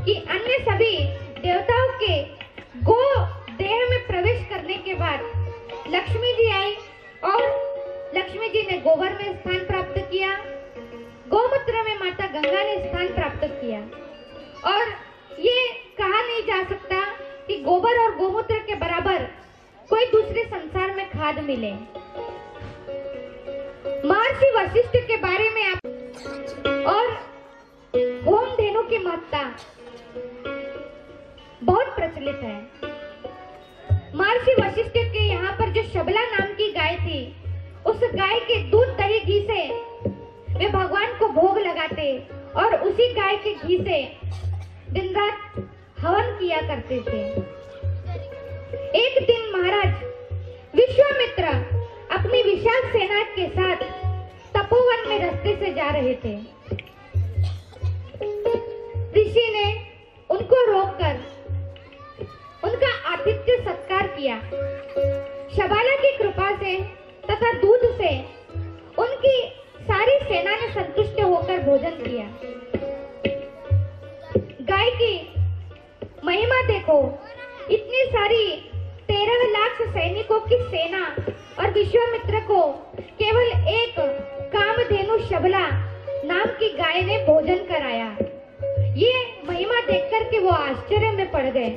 कि अन्य सभी देवताओं के गो देह में प्रवेश करने के बाद लक्ष्मी जी आई और लक्ष्मी जी ने गोबर में स्थान प्राप्त किया, गोमूत्र में माता गंगा ने स्थान प्राप्त किया। और ये कहा नहीं जा सकता कि गोबर और गोमूत्र के बराबर कोई दूसरे संसार में खाद मिले। महर्षि वशिष्ठ के बारे में आप और होम धेनु की महत्ता बहुत प्रचलित है। महर्षि वशिष्ठ के यहाँ पर जो शबला नाम की गाय थी, उस गाय के दूध दही घी से वे भगवान को भोग लगाते और उसी गाय के घी से दिन रात हवन किया करते थे। एक दिन महाराज विश्वामित्र अपनी विशाल सेना के साथ तपोवन में रास्ते से जा रहे थे। ऋषि ने उनको रोककर उनका आतिथ्य सत्कार किया। शबाला की कृपा से तथा दूध से उनकी सारी सेना ने संतुष्ट होकर भोजन किया। गाय की महिमा देखो, इतनी सारी 13 लाख सैनिकों की सेना और विश्वामित्र को केवल एक कामधेनु शबला नाम की गाय ने भोजन कराया। ये महिमा देखकर के वो आश्चर्य में पड़ गए।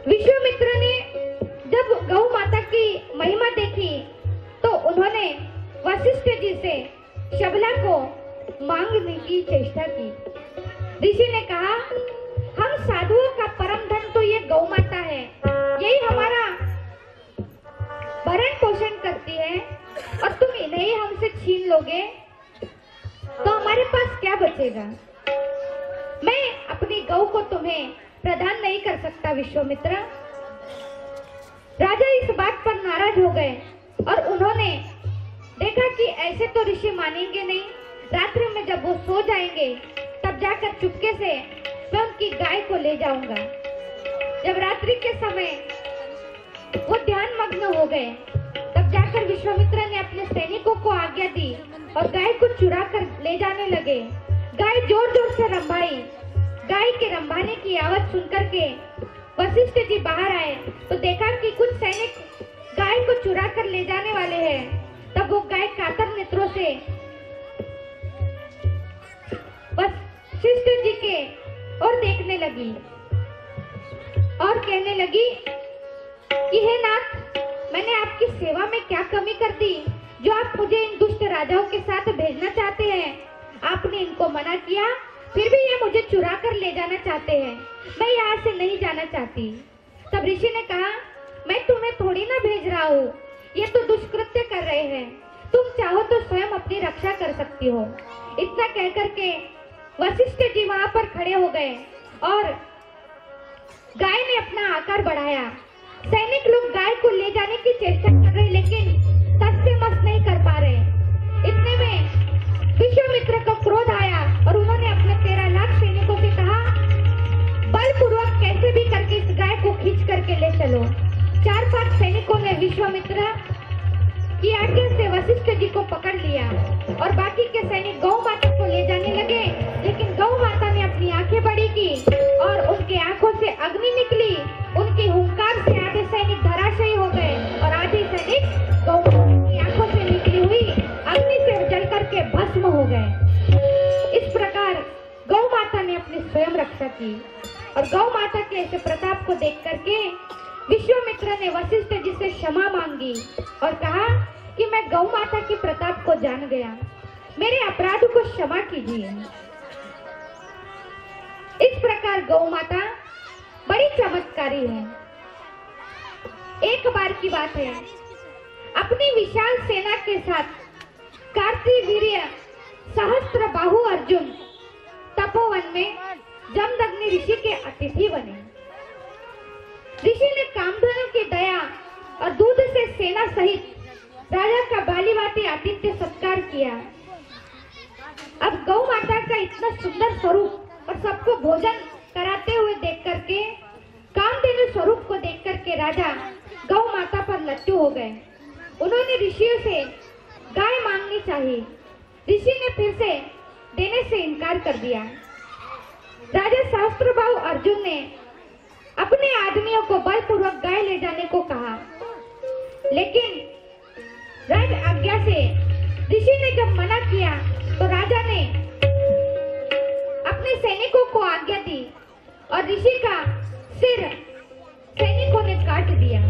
विश्वामित्र ने जब गौ माता की महिमा देखी तो उन्होंने वशिष्ठ जी से शबला को मांगने की चेष्टा की। ऋषि ने कहा, हम साधुओं का परम धन तो ये गौ माता है, यही हमारा भरण पोषण करती है और तुम इन्हें ही हमसे छीन लोगे तो हमारे पास क्या बचेगा। मैं अपनी गौ को तुम्हें प्रदान नहीं कर सकता विश्वामित्र। राजा इस बात पर नाराज हो गए और उन्होंने देखा कि ऐसे तो ऋषि मानेंगे नहीं। रात्रि में जब वो सो जाएंगे तब जाकर चुपके से मैं उनकी गाय को ले जाऊंगा। जब रात्रि के समय वो ध्यान मग्न हो गए तब जाकर विश्वामित्र ने अपने सैनिकों को आज्ञा दी और गाय को चुरा कर ले जाने लगे। गाय जोर जोर से रंभाई। गाय के रंभाने की आवाज सुनकर के वशिष्ठ जी बाहर आए तो देखा कि कुछ सैनिक गाय को चुरा कर ले जाने वाले हैं। तब वो गाय कातर नेत्रों से वशिष्ठ जी के और देखने लगी और कहने लगी कि हे नाथ, मैंने आपकी सेवा में क्या कमी कर दी जो आप मुझे इन दुष्ट राजाओं के साथ भेजना चाहते हैं। आपने इनको मना किया, फिर भी ये मुझे चुरा कर ले जाना चाहते हैं। मैं यहाँ से नहीं जाना चाहती। तब ऋषि ने कहा, मैं तुम्हें थोड़ी ना भेज रहा हूँ, ये तो दुष्कृत्य कर रहे हैं। तुम चाहो तो स्वयं अपनी रक्षा कर सकती हो। इतना कह करके वशिष्ठ जी वहां पर खड़े हो गए और गाय ने अपना आकार बढ़ाया। सैनिक लोग गाय को ले जाने की चेष्टा कर रहे लेकिन तस से मस नहीं कर पा रहे। इतने में विश्वामित्र को क्रोध आया और उन्होंने अपने 13 लाख सैनिकों से कहा, बलपूर्वक कैसे भी करके इस गाय को खींच करके ले चलो। 4-5 सैनिकों ने विश्वामित्र की आज्ञा से वशिष्ठ जी को पकड़ लिया और बाकी के सैनिक गौ माता को ले जाने लगे। लेकिन गौ माता ने अपनी आंखें बड़ी की और उनके आंखों से अग्नि निकली। उनके हुंकार से आधे सैनिक धराशायी हो गए और आधे सैनिक गौ माता की आंखों से निकली हुई अग्नि से जल करके भस्म हो गए। इस प्रकार गौ माता ने अपनी स्वयं रक्षा की और गौ माता के ऐसे प्रताप को देख करके विश्वामित्र ने वशिष्ठ जी से क्षमा मांगी और कहा कि मैं गौ माता के प्रताप को जान गया, मेरे अपराध को क्षमा कीजिए। इस प्रकार गौ माता बड़ी चमत्कारी है। एक बार की बात है, अपनी विशाल सेना के साथ कार्तिवीर्य सहस्त्र बाहु अर्जुन तपोवन में जमदग्नि ऋषि के अतिथि बने। ऋषि ने कामधेनु की दया और दूध से सेना सहित राजा का बालीवाती आतिथ्य सत्कार किया। अब गौ माता का इतना सुंदर स्वरूप और सबको भोजन कराते हुए देख करके, कामधेनु स्वरूप को देख करके राजा गौ माता पर लट्टू हो गए। उन्होंने ऋषियों से गाय मांगनी चाहिए। ऋषि ने फिर से देने से इनकार कर दिया। राजा सहस्त्रबाहु अर्जुन ने अपने आदमियों को बलपूर्वक गाय ले जाने को कहा, लेकिन राज आज्ञा से ऋषि ने जब मना किया तो राजा ने अपने सैनिकों को आज्ञा दी और ऋषि का सिर सैनिकों ने काट दिया।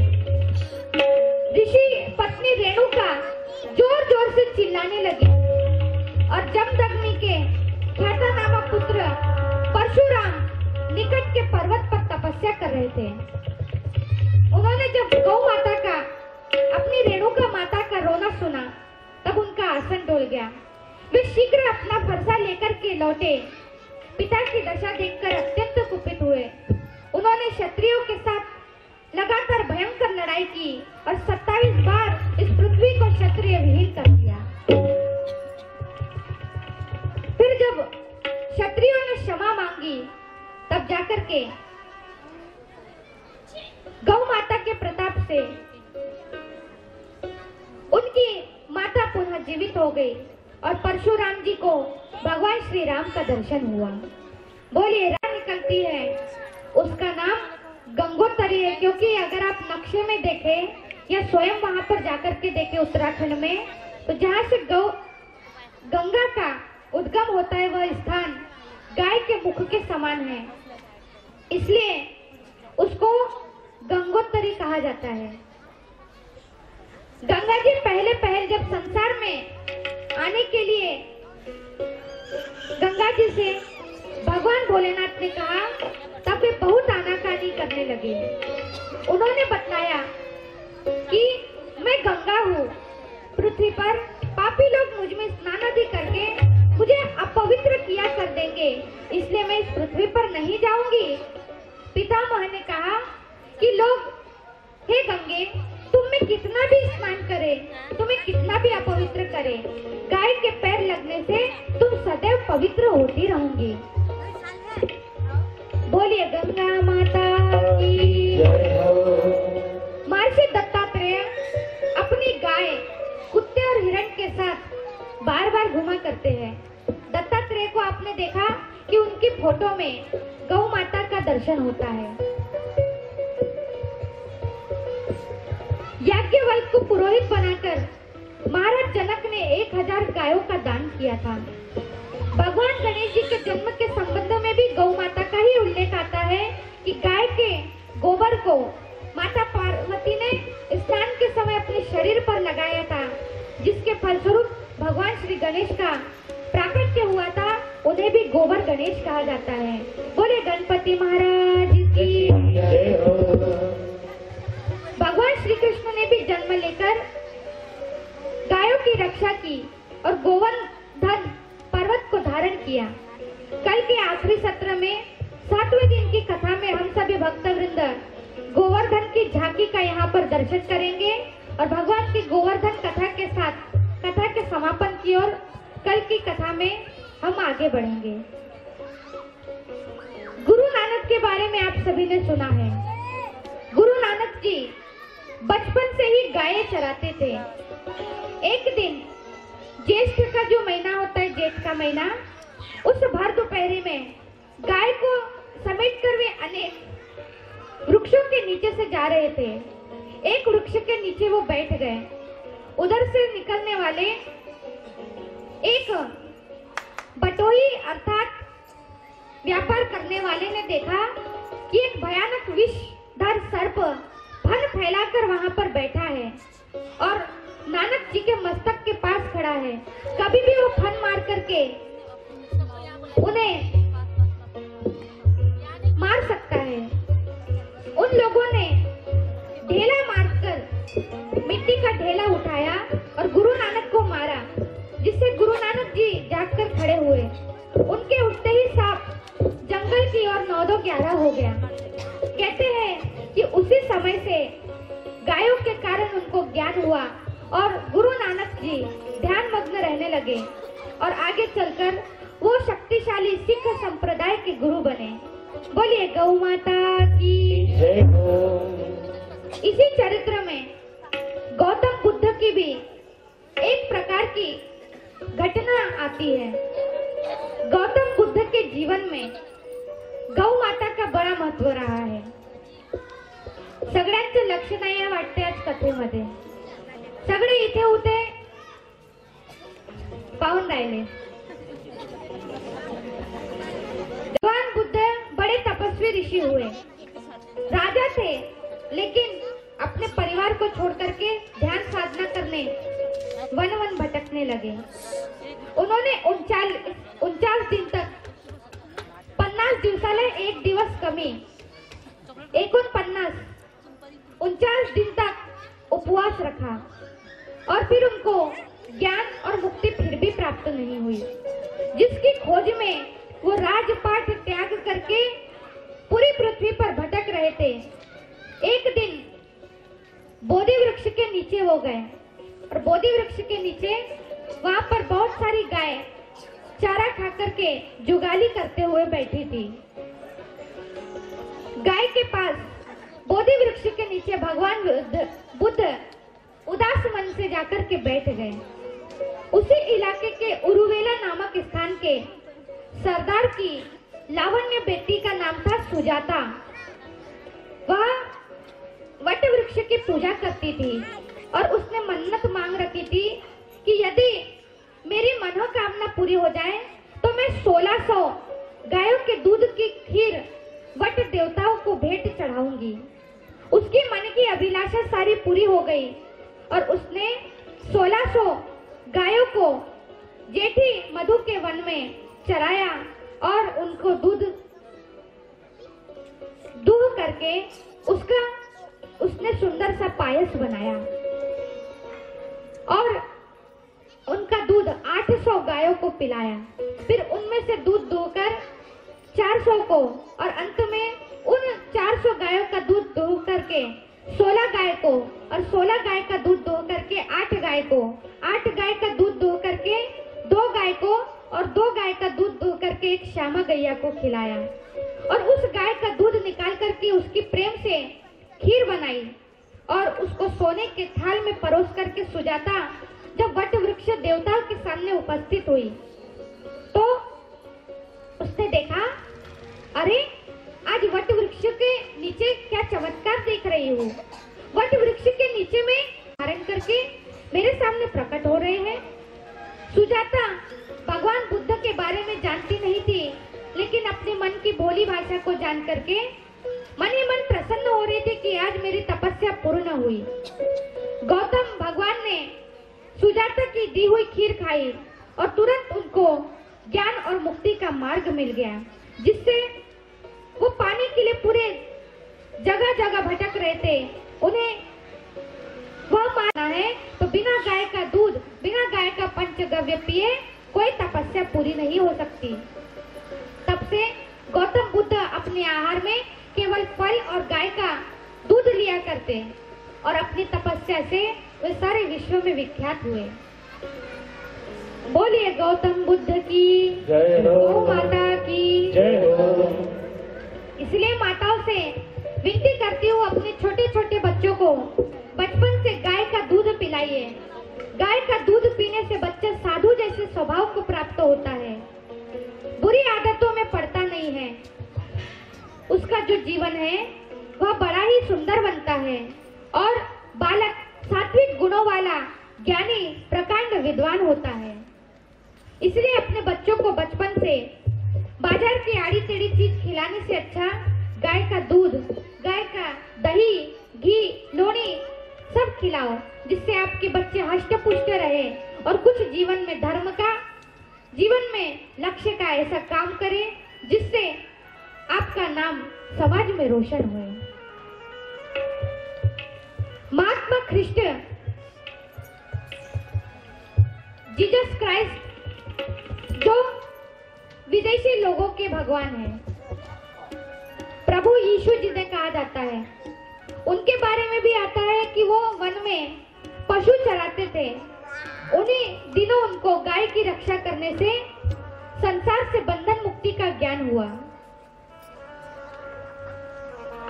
ऋषि पत्नी रेणुका जोर जोर से चिल्लाने लगी और जमदग्नि के ख्याता नामक पुत्र परशुराम निकट के पर्वत पर तपस्या कर रहे थे। उन्होंने जब गौ माता का, अपनी रेणुका माता का रोना सुना तब उनका आसन डोल गया। वे शीघ्र अपना फरसा लेकर के लौटे। पिता की दशा देखकर अत्यंत कुपित हुए। उन्होंने क्षत्रियों के साथ लगातार भयंकर लड़ाई की और 27 बार इस पृथ्वी को क्षत्रिय विहीन कर दिया। फिर जब क्षत्रियों ने क्षमा मांगी तब जाकर के गौ माता के प्रताप से उनकी माता पुनः जीवित हो गई और परशुराम जी को भगवान श्री राम का दर्शन हुआ। बोलिए, राह निकलती है उसका नाम गंगोत्री है, क्योंकि अगर आप नक्शे में देखें या स्वयं वहां पर जाकर के देखें उत्तराखंड में, तो जहां से गंगा का उद्गम होता है वह स्थान गाय के मुख के समान है, इसलिए उसको गंगोत्री कहा जाता है। गंगा जी पहले जब संसार में आने के लिए गंगा जी से भगवान भोलेनाथ ने कहा, तब वे बहुत आनाकानी करने लगे। उन्होंने बताया कि मैं गंगा हूँ, पृथ्वी पर पापी लोग मुझ में स्नान आदि करके मुझे अपवित्र किया कर देंगे, इसलिए मैं इस पृथ्वी पर नहीं जाऊंगी। पितामह ने कहा कि लोग, हे गंगे, तुम में कितना भी स्नान करे, तुम्हें कितना भी अपवित्र करे, गाय के पैर लगने से तुम सदैव पवित्र होती रहोगी। बोलिए गंगा माता की महर्षि दत्तात्रेय अपनी गाय कुत्ते और हिरण के साथ बार बार घुमा करते हैं। दत्तात्रेय को आपने देखा कि उनकी फोटो में गौ माता का दर्शन होता है। याज्ञवल्क्य को पुरोहित बनाकर महाराज जनक ने 1000 गायों का दान किया था। भगवान गणेश जी के जन्म के संबंध में भी गौ माता का ही उल्लेख आता है कि गाय के गोबर को माता पार्वती ने स्नान के समय अपने शरीर पर लगाया था, जिसके फलस्वरूप भगवान श्री गणेश का प्राकट्य हुआ था। उन्हें भी गोबर गणेश कहा जाता है। बोले गणपति महाराज की। भगवान श्री कृष्ण ने भी जन्म लेकर गायों की रक्षा की और गोवर्धन पर्वत को धारण किया। कल के आखिरी सत्र में 7वें दिन की कथा में हम सभी भक्तवृंद गोवर्धन की झांकी का यहाँ पर दर्शन करेंगे और भगवान की गोवर्धन कथा के साथ कथा के समापन की ओर कल की कथा में हम आगे बढ़ेंगे। गुरु नानक के बारे में आप सभी ने सुना है। गुरु नानक जी बचपन से ही गायें चराते थे। एक दिन ज्येष्ठ का जो महीना होता है, जेठ का महीना, उस भर दोपहरी में गाय को समेटकर वे अनेक वृक्षों के नीचे से जा रहे थे। एक वृक्ष के नीचे वो बैठ गए। उधर से निकलने वाले एक बटोही अर्थात व्यापार करने वाले ने देखा कि एक भयानक विषधर सर्प फन फैलाकर वहां पर बैठा है और नानक जी के मस्तक के पास खड़ा है। कभी भी वो फन मार करके उन्हें मार सकता है। उन लोगों ने ढेला मारकर मिट्टी का ढेला उठाया और गुरु नानक को मारा, जिससे गुरु नानक जी जागकर खड़े हुए। उनके उठते ही सांप जंगल की ओर 9-11 हो गया। कहते हैं कि उसी समय से गायों के कारण उनको ज्ञान हुआ और गुरु नानक जी ध्यान मग्न रहने लगे और आगे चलकर वो शक्तिशाली सिख संप्रदाय के गुरु बने। बोलिए गौ माता की जय हो। इसी चरित्र में गौतम बुद्ध की भी एक प्रकार की घटना आती है। गौतम बुद्ध के जीवन में गौ माता का बड़ा महत्व रहा आहे. सगळ्यांचे लक्ष नाही वाटते आज कथेमध्ये. सगळे इथे होते पाहून राहिले. भगवान बुद्ध बड़े तपस्वी ऋषि हुए, राजा थे, लेकिन अपने परिवार को छोड़ करके ध्यान साधना करने वन वन भटकने लगे. उन्होंने 49 दिन तक 50 दिवसाला एक दिवस कमी 49 दिन तक उपवास रखा और फिर उनको ज्ञान और मुक्ति फिर भी प्राप्त नहीं हुई, जिसकी खोज में वो राजपाट त्याग करके पूरी पृथ्वी पर भटक रहे थे. एक दिन बोधि वृक्ष के नीचे हो गए और बोधि वृक्ष के नीचे वहां पर बहुत सारी गाय चारा खा करके जुगाली करते हुए बैठी थी. गाय के पास बोधि वृक्ष के नीचे भगवान बुद्ध उदास मन से जाकर के बैठ गए. उसी इलाके के उरुवेला नामक स्थान के सरदार की लावण्य बेटी का नाम था सुजाता. वह वट वृक्ष की पूजा करती थी और उसने मन्नत मांग रखी थी कि यदि मेरी मनोकामना पूरी हो जाए तो मैं 1600 गायों के दूध की खीर वट देवताओं को भेंट चढ़ाऊंगी. उसकी मन की अभिलाषा सारी पूरी हो गई और उसने 1600 गायों को जेठी मधु के वन में चराया और उनको दूध दूह करके उसने सुंदर सा पायस बनाया और उनका दूध 800 गायों को पिलाया. फिर उनमें से दूध दोहकर 400 को और अंत में उन 400 गायों का दूध दोह करके 16 गाय को और 16 गाय का दूध दोह करके 8 गाय को, 8 गाय का दूध दोह करके 2 गाय को और 2 गाय का दूध दोह करके एक श्यामा गैया को खिलाया और उस गाय का दूध निकाल करके उसकी प्रेम से खीर बनाई और उसको सोने के थाल में परोस करके सुजाता जब वट वृक्ष देवताओं के सामने उपस्थित हुई तो उसने देखा, अरे आज वट वृक्ष के नीचे क्या चमत्कार देख रही हूँ. वट वृक्ष के नीचे में धारण करके मेरे सामने प्रकट हो रहे हैं. सुजाता भगवान बुद्ध के बारे में जानती नहीं थी, लेकिन अपने मन की भोली भाषा को जान करके मन ही मन प्रसन्न हो रहे थे कि आज मेरी तपस्या पूर्ण हुई. गौतम भगवान ने सुजाता की दी हुई खीर खाई और तुरंत उनको ज्ञान और मुक्ति का मार्ग मिल गया, जिससे वो पाने के लिए पूरे जगह जगह भटक रहे थे. उन्हें वह माना है तो बिना गाय का दूध, बिना गाय का पंचगव्य पिए कोई तपस्या पूरी नहीं हो सकती. तब से गौतम बुद्ध अपने आहार में केवल फल और गाय का दूध लिया करते और अपनी तपस्या से वे सारे विश्व में विख्यात हुए. बोलिए गौतम बुद्ध की जय हो, गौ माता की जय हो. इसलिए माताओं से विनती करती हूँ, अपने छोटे छोटे बच्चों को बचपन से गाय का दूध पिलाइए. गाय का दूध पीने से बच्चा साधु जैसे स्वभाव को प्राप्त होता है, बुरी आदतों में पड़ता नहीं है. उसका जो जीवन है वह बड़ा ही सुंदर बनता है और बालक सात्विक गुणों वाला ज्ञानी प्रकांड विद्वान होता है. इसलिए अपने बच्चों को बचपन से बाजार की आड़ी टेढ़ी चीज खिलाने से अच्छा गाय का दूध, गाय का दही, घी, लोणी सब खिलाओ, जिससे आपके बच्चे हष्ट पुष्ट रहे और कुछ जीवन में धर्म का, जीवन में लक्ष्य का ऐसा काम करे जिससे आपका नाम समाज में रोशन हुए. महात्मा ख्रिस्ट जीसस क्राइस्ट जो विदेशी लोगों के भगवान हैं, प्रभु यीशु जिन्हें कहा जाता है, उनके बारे में भी आता है कि वो वन में पशु चराते थे. उन्हीं दिनों उनको गाय की रक्षा करने से संसार से बंधन मुक्ति का ज्ञान हुआ.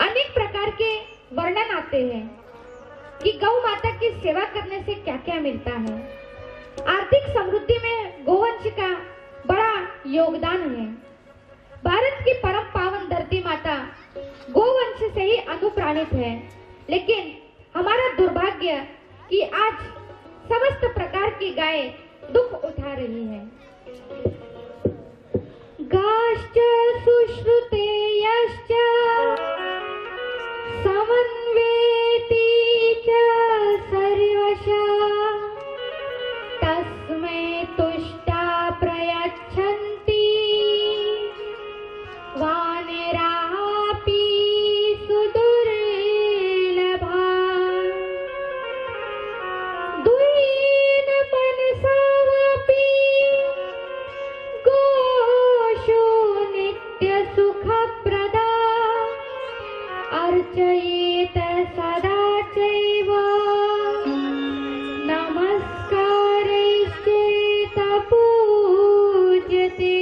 अनेक प्रकार के वर्णन आते हैं कि गौ माता की सेवा करने से क्या क्या मिलता है. आर्थिक समृद्धि में गोवंश का बड़ा योगदान है. भारत की परम पावन धरती माता गोवंश से ही अनुप्राणित है, लेकिन हमारा दुर्भाग्य कि आज समस्त प्रकार की गाय दुख उठा रही है। गाश्च सुश्रुतेयश्च समन्वेति च सर्वशः तस्मै तुष्टा प्रयच्छन्ति वानरापि सुदुर्लभा दुयेन मनसावपि गोषो नित्यसुखप्रदा अर्चयेत सदा चैव नमस्कारैश्चेत पूज्यते।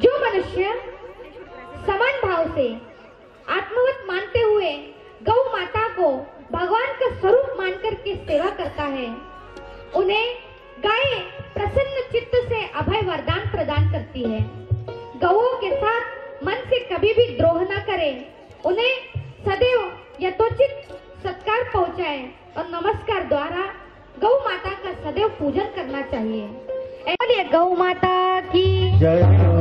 जो मनुष्य समान भाव से आत्मवत मानते हुए गौ माता को भगवान का स्वरूप मानकर के सेवा करता है, उन्हें गाय प्रसन्न चित्त से अभय वरदान प्रदान करती है। गौओं के साथ मन से कभी भी द्रोह न करे, उन्हें सदैव यथोचित सत्कार पहुंचाए और नमस्कार द्वारा गौ माता का सदैव पूजन करना चाहिए। बोलिए गौ माता की जय हो।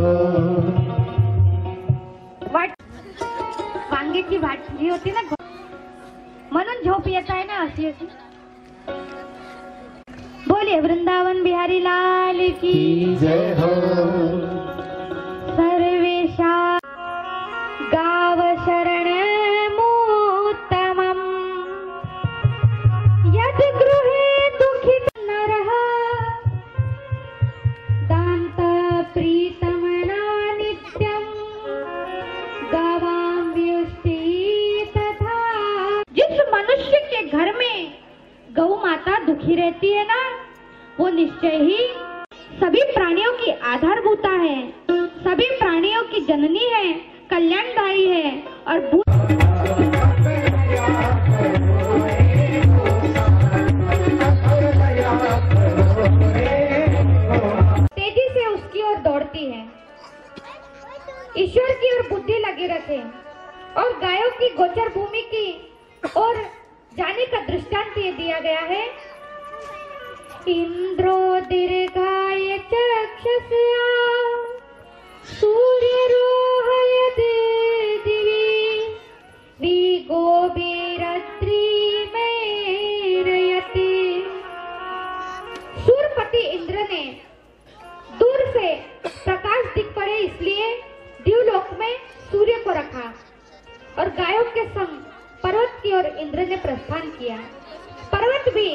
वांग्याची भाजी होती ना म्हणून झोप येत आहे ना अशी अशी। बोलिए वृंदावन बिहारी लाल की जय हो। सर्वेशा गाव शरणमुत्तमम् यद् गृहे दुःखित नरः दान्त प्रीतमना नित्यम् गवां व्युष्टि तथा। जिस मनुष्य के घर में गौ माता दुखी रहती है ना, वो निश्चय ही सभी प्राणियों की आधारभूता है, सभी प्राणियों की जननी है, कल्याणदायी है और तेजी से उसकी ओर दौड़ती है। ईश्वर की ओर बुद्धि लगे रखे और गायों की गोचर भूमि की ओर जाने का दृष्टांत ये दिया गया है। इंद्रो दीर्घाय चक्षुषा सूर्यरोहयते दिवि विगोभिरत्रिमेरयते। सूर्यपति इंद्र ने दूर से प्रकाश दिख पड़े इसलिए द्यूलोक में सूर्य को रखा और गायों के संग पर्वत की ओर इंद्र ने प्रस्थान किया। पर्वत भी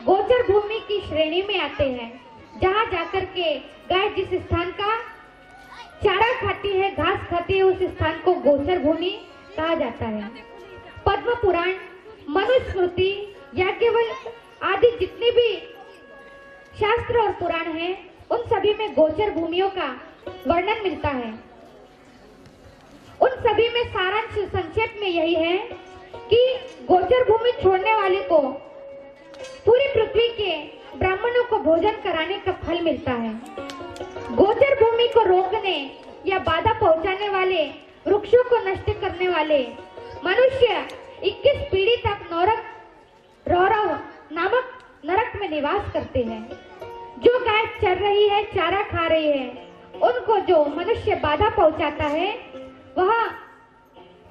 गोचर भूमि की श्रेणी में आते हैं, जहाँ जाकर के गाय जिस स्थान का चारा खाती है, घास खाती है, उस स्थान को गोचर भूमि कहा जाता है। पद्म पुराण, मनुस्मृति, याज्ञवल्क्य आदि जितने भी शास्त्र और पुराण हैं, उन सभी में गोचर भूमियों का वर्णन मिलता है। उन सभी में सारांश संक्षेप में यही है कि गोचर भूमि छोड़ने वाले को पूरी पृथ्वी के ब्राह्मणों को भोजन कराने का फल मिलता है। गोचर भूमि को रोकने या बाधा पहुंचाने वाले, वृक्षों को नष्ट करने वाले मनुष्य 21 पीढ़ी तक रौरव नामक नरक में निवास करते हैं। जो गाय चर रही है, चारा खा रही है, उनको जो मनुष्य बाधा पहुंचाता है, वह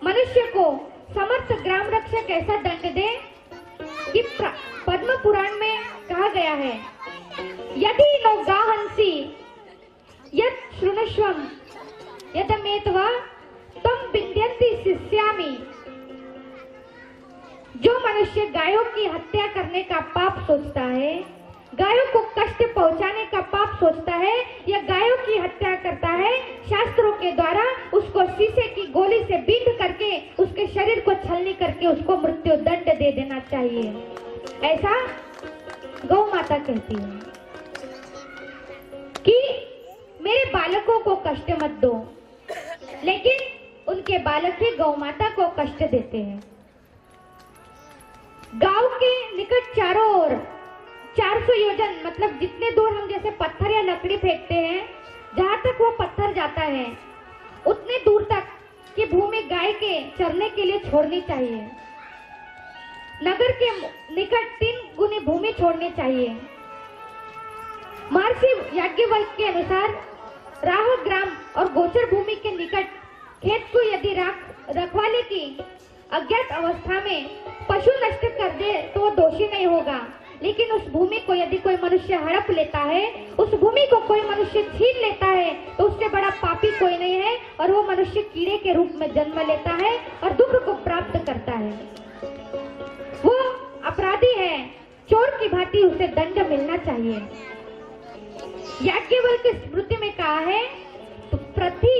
मनुष्य को समर्थ ग्राम रक्षक ऐसा दंड दे कि पद्म पुराण में कहा गया है, यदि नो गाहंसी यत् शृणुष्वम् यदमेत्वा तम विन्द्यन्ति शिष्यामि। जो मनुष्य गायों की हत्या करने का पाप सोचता है, गायों को कष्ट पहुंचाने का पाप सोचता है या गायों की हत्या करता है, शास्त्रों के द्वारा उसको शीशे की गोली से बींध करके उसके शरीर को छलनी करके उसको मृत्यु दंड दे देना चाहिए, ऐसा गौ माता कहती है कि मेरे बालकों को कष्ट मत दो, लेकिन उनके बालक ही गौ माता को कष्ट देते हैं। गांव के निकट चारों ओर 400 योजन मतलब जितने दूर हम जैसे पत्थर या लकड़ी फेंकते हैं, जहाँ तक वो पत्थर जाता है उतने दूर तक की भूमि गाय के चरने के लिए छोड़नी चाहिए। नगर के निकट 3 गुनी भूमि छोड़नी चाहिए। महर्षि याज्ञवल्क्य के अनुसार राह ग्राम और गोचर भूमि के निकट खेत को यदि रखवाले की अज्ञात अवस्था में पशु नष्ट कर दे तो वो दोषी नहीं होगा, लेकिन उस भूमि को यदि कोई मनुष्य हड़प लेता है, उस भूमि को कोई मनुष्य छीन लेता है तो उससे बड़ा पापी कोई नहीं है और वो मनुष्य कीड़े के रूप में जन्म लेता है और दुख को प्राप्त करता है। वो अपराधी है, चोर की भांति उसे दंड मिलना चाहिए। याज्ञवल्क्य स्मृति में कहा है, प्रति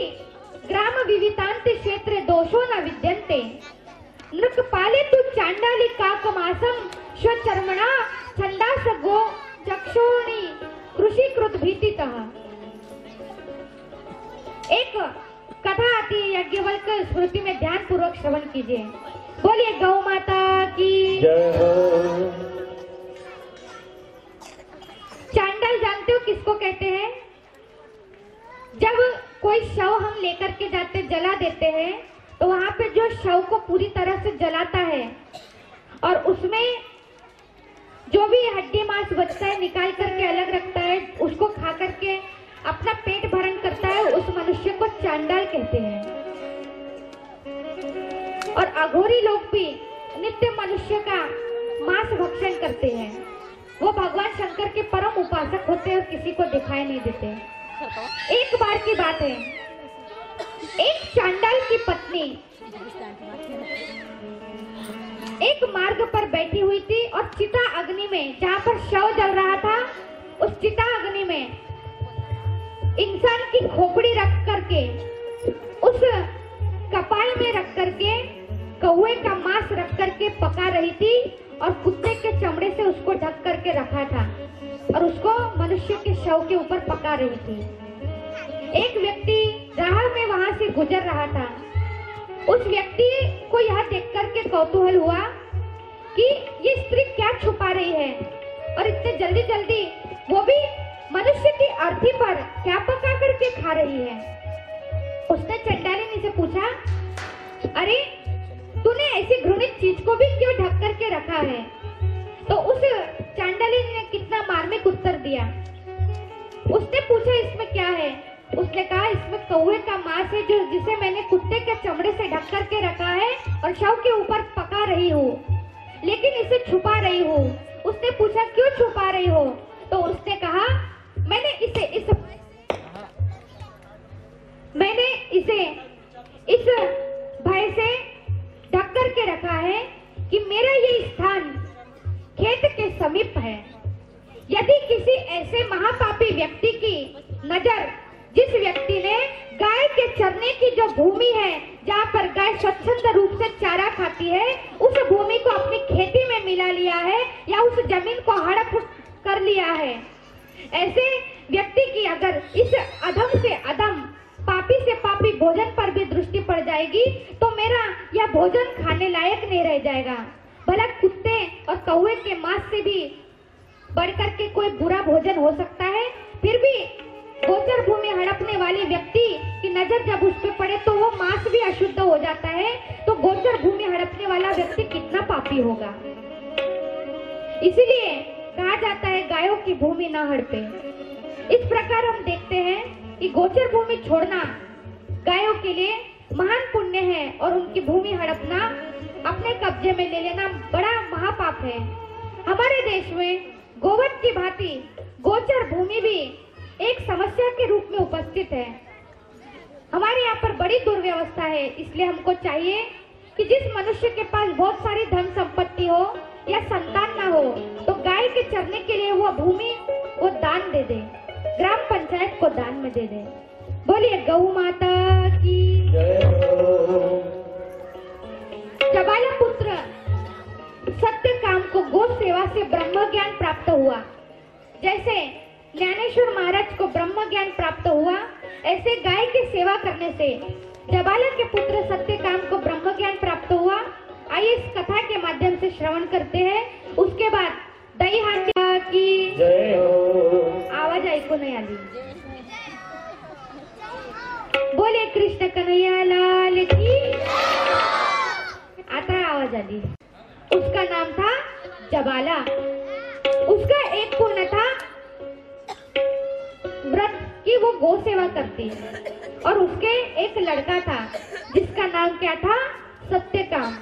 ग्राम विवितांत क्षेत्र दोषो न विद्यन्ते नृक पाले तु चांडाली काकमासम स्वचर्मणा छंदास गो चक्षुणी कृषि कृत भीतितः। एक कथा आती है याज्ञवल्क्य स्मृति में, ध्यान पूर्वक श्रवण कीजिए। बोलिए गौ माता की जय हो। चांडाल जानते हो किसको कहते हैं? जब कोई शव हम लेकर के जाते जला देते हैं तो वहां पे जो शव को पूरी तरह से जलाता है और उसमें जो भी हड्डी मांस बचता है निकाल करके अलग रखता है, उसको खा करके अपना पेट भरण करता है, उस मनुष्य को चांडाल कहते हैं। और अघोरी लोग भी नित्य मनुष्य का मांस भक्षण करते हैं। वो भगवान शंकर के परम उपासक होते हैं और किसी को दिखाई नहीं देते। एक बार की बात है, एक चांडाल की पत्नी एक मार्ग पर बैठी हुई थी और चिता अग्नि में, जहाँ पर शव जल रहा था, उस चिता अग्नि में इंसान की खोपड़ी रख करके, उस कपाल में रख करके कौवे का मांस रख करके पका रही थी और कुत्ते के चमड़े से उसको ढक करके रखा था और उसको मनुष्य के शव के ऊपर पका रही थी। एक व्यक्ति राह में वहां से गुजर रहा था। उस व्यक्ति को यह देख करके कौतूहल हुआ कि ये स्त्री क्या छुपा रही है और इतने जल्दी जल्दी वो भी मनुष्य की अर्थी पर क्या पका करके खा रही है। उसने चंडालिनी से पूछा, अरे तूने ऐसी घृणित चीज को भी क्यों ढक करके रखा है? तो उस चांडालिनी ने कितना मार्मिक उत्तर दिया। उसने पूछा, इसमें क्या है? उसने कहा, इसमें कौवे का मांस है जो जिसे मैंने कुत्ते के चमड़े से ढक करके रखा है और शव के ऊपर पका रही हूँ, लेकिन इसे छुपा रही हूँ। उसने पूछा, क्यों छुपा रही हो? तो उसने कहा, मैंने इसे इस भय से ढक करके रखा है कि मेरा ये स्थान खेत के समीप है। यदि किसी ऐसे महापापी व्यक्ति की नजर, जिस व्यक्ति ने गाय के चरने की जो भूमि है, जहाँ पर गाय स्वच्छंद रूप से चारा खाती है, उस भूमि को अपनी खेती में मिला लिया है या उस जमीन को हड़प कर लिया है, ऐसे व्यक्ति की अगर इस अधम से अधम, पापी से पापी भोजन पर भी दृष्टि पड़ जाएगी तो मेरा यह भोजन खाने लायक नहीं रह जाएगा। भला कुत्ते और कौवे के मांस से भी बढ़कर के कोई बुरा भोजन हो सकता है, फिर भी गोचर भूमि हड़पने वाले व्यक्ति की नजर जब उस पर पड़े तो वो मांस भी अशुद्ध हो जाता है, तो गोचर भूमि हड़पने वाला व्यक्ति कितना पापी होगा। इसीलिए कहा जाता है, गायों की भूमि ना हड़पे। इस प्रकार हम देखते हैं कि गोचर भूमि छोड़ना गायों के लिए महान पुण्य है और उनकी भूमि हड़पना, अपने कब्जे में ले लेना बड़ा महापाप है। हमारे देश में गोवध की भांति गोचर भूमि भी एक समस्या के रूप में उपस्थित है। हमारे यहाँ पर बड़ी दुर्व्यवस्था है, इसलिए हमको चाहिए कि जिस मनुष्य के पास बहुत सारी धन संपत्ति हो या संतान ना हो, तो गाय के चरने के लिए वो भूमि वो दान दे दे, ग्राम पंचायत को दान में दे दे। बोलिए गौ माता की जय हो। जबाला पुत्र सत्य काम को गो सेवा से ब्रह्म ज्ञान प्राप्त हुआ। जैसे ज्ञानेश्वर महाराज को ब्रह्म ज्ञान प्राप्त हुआ, ऐसे गाय की सेवा करने से जबाला के पुत्र सत्य काम को ब्रह्म ज्ञान प्राप्त हुआ। आइए इस कथा के माध्यम से श्रवण करते हैं। उसके बाद दही हांडी की जय हो। आवाज ऐकू नहीं आली। बोले कृष्ण कन्हैया लाल की। आता आवाज आली। उसका नाम था जबाला। उसका एक पुण्य था व्रत की वो गौ सेवा करती, और उसके एक लड़का था जिसका नाम क्या था, सत्यकाम।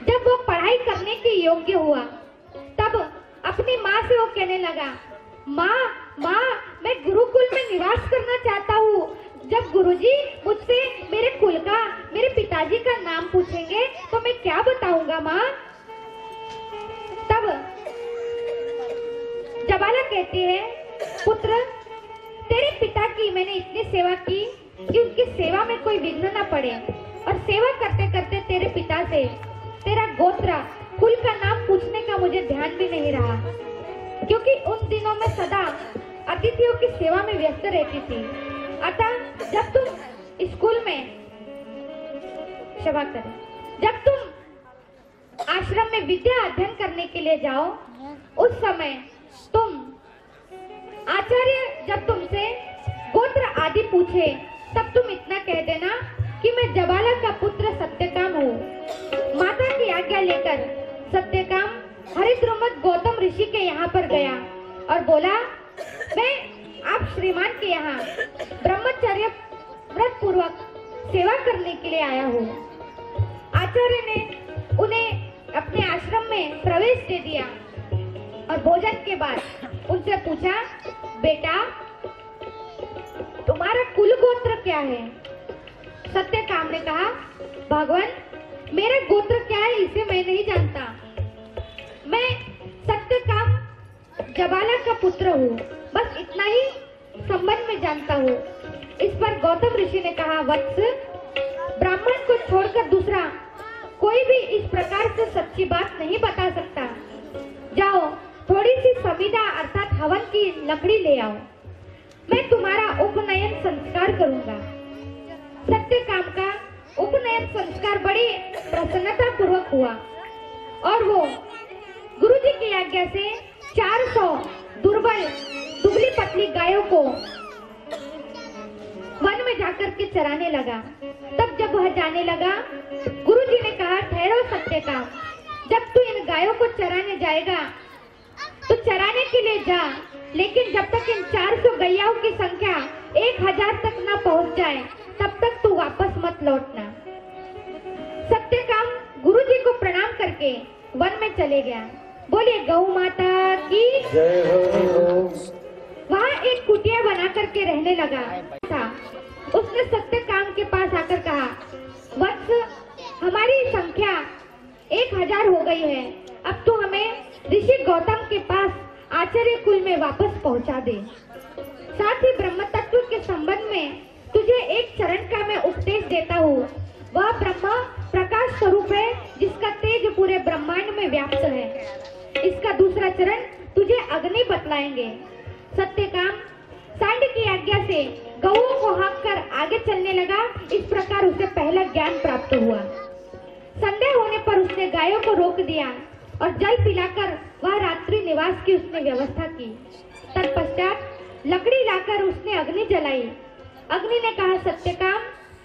जब वो पढ़ाई करने के योग्य हुआ तब अपनी माँ से वो कहने लगा, माँ माँ मैं गुरुकुल में निवास करना चाहता हूँ। जब गुरुजी मुझसे मेरे कुल का, मेरे पिताजी का नाम पूछेंगे तो मैं क्या बताऊंगा माँ। तब जबाला कहती है, पुत्र तेरे पिता की मैंने इतनी सेवा की कि उनकी सेवा में कोई विघ्न न पड़े, और सेवा करते करते तेरे पिता से तेरा गोत्र, कुल का नाम पूछने का मुझे ध्यान भी नहीं रहा, क्योंकि उन दिनों में सदा अतिथियों की सेवा में व्यस्त रहती थी। अतः जब तुम स्कूल में क्षमा करें, जब तुम आश्रम में विद्या अध्ययन करने के लिए जाओ, उस समय तुम आचार्य जब तुमसे गोत्र आदि पूछे तब तुम इतना कह देना कि मैं जबाला का पुत्र सत्यकाम हूँ। माता की आज्ञा लेकर सत्यकाम हरिद्रमत गौतम ऋषि के यहाँ पर गया और बोला, मैं आप श्रीमान के यहाँ ब्रह्मचर्य व्रत पूर्वक सेवा करने के लिए आया हूँ। आचार्य ने उन्हें अपने आश्रम में प्रवेश दे दिया और भोजन के बाद उनसे पूछा, बेटा तुम्हारा कुल गोत्र क्या है? सत्यकाम ने कहा, भगवान मेरा गोत्र क्या है इसे मैं नहीं जानता, मैं सत्यकाम जबाला का पुत्र हूँ, बस इतना ही संबंध में जानता हूँ। इस पर गौतम ऋषि ने कहा, वत्स ब्राह्मण को छोड़कर दूसरा कोई भी इस प्रकार से सच्ची बात नहीं बता सकता। जाओ थोड़ी सी समिधा अर्थात हवन की लकड़ी ले आओ, मैं तुम्हारा उपनयन संस्कार करूंगा। सत्यकाम का उपनयन संस्कार बड़ी प्रसन्नता पूर्वक हुआ और वो गुरुजी की आज्ञा से 400 दुर्बल दुबली पतली गायों को वन में जाकर के चराने लगा। तब जब वह जाने लगा, गुरुजी ने कहा, ठहरो सत्यकाम, जब तू इन गायों को चराने जाएगा तो चराने के लिए जा, लेकिन जब तक इन 400 गैयाओं की संख्या 1000 तक न पहुंच जाए तब तक तू वापस मत लौटना। सत्यकाम गुरुजी को प्रणाम करके वन में चले गया। बोलिए गौ माता की जय हो। वहाँ एक कुटिया बना करके रहने लगा था। उसने सत्यकाम के पास आकर कहा, वत्स हमारी संख्या 1000 हो गई है, अब तू हमें ऋषि गौतम के पास आचार्य कुल में वापस पहुंचा दे। साथ ही ब्रह्म तत्व के संबंध में तुझे एक चरण का मैं उपदेश देता हूँ। वह ब्रह्म प्रकाश स्वरूप है जिसका तेज पूरे ब्रह्मांड में व्याप्त है। इसका दूसरा चरण तुझे अग्नि बतलाएंगे। सत्यकाम सांड की आज्ञा से गौओं को हाँक कर आगे चलने लगा। इस प्रकार उसे पहला ज्ञान प्राप्त हुआ। संदेह होने पर उसने गायों को रोक दिया और जल पिलाकर वह रात्रि निवास की उसने व्यवस्था की। तत्पश्चात लकड़ी लाकर उसने अग्नि जलाई। अग्नि ने कहा, सत्यकाम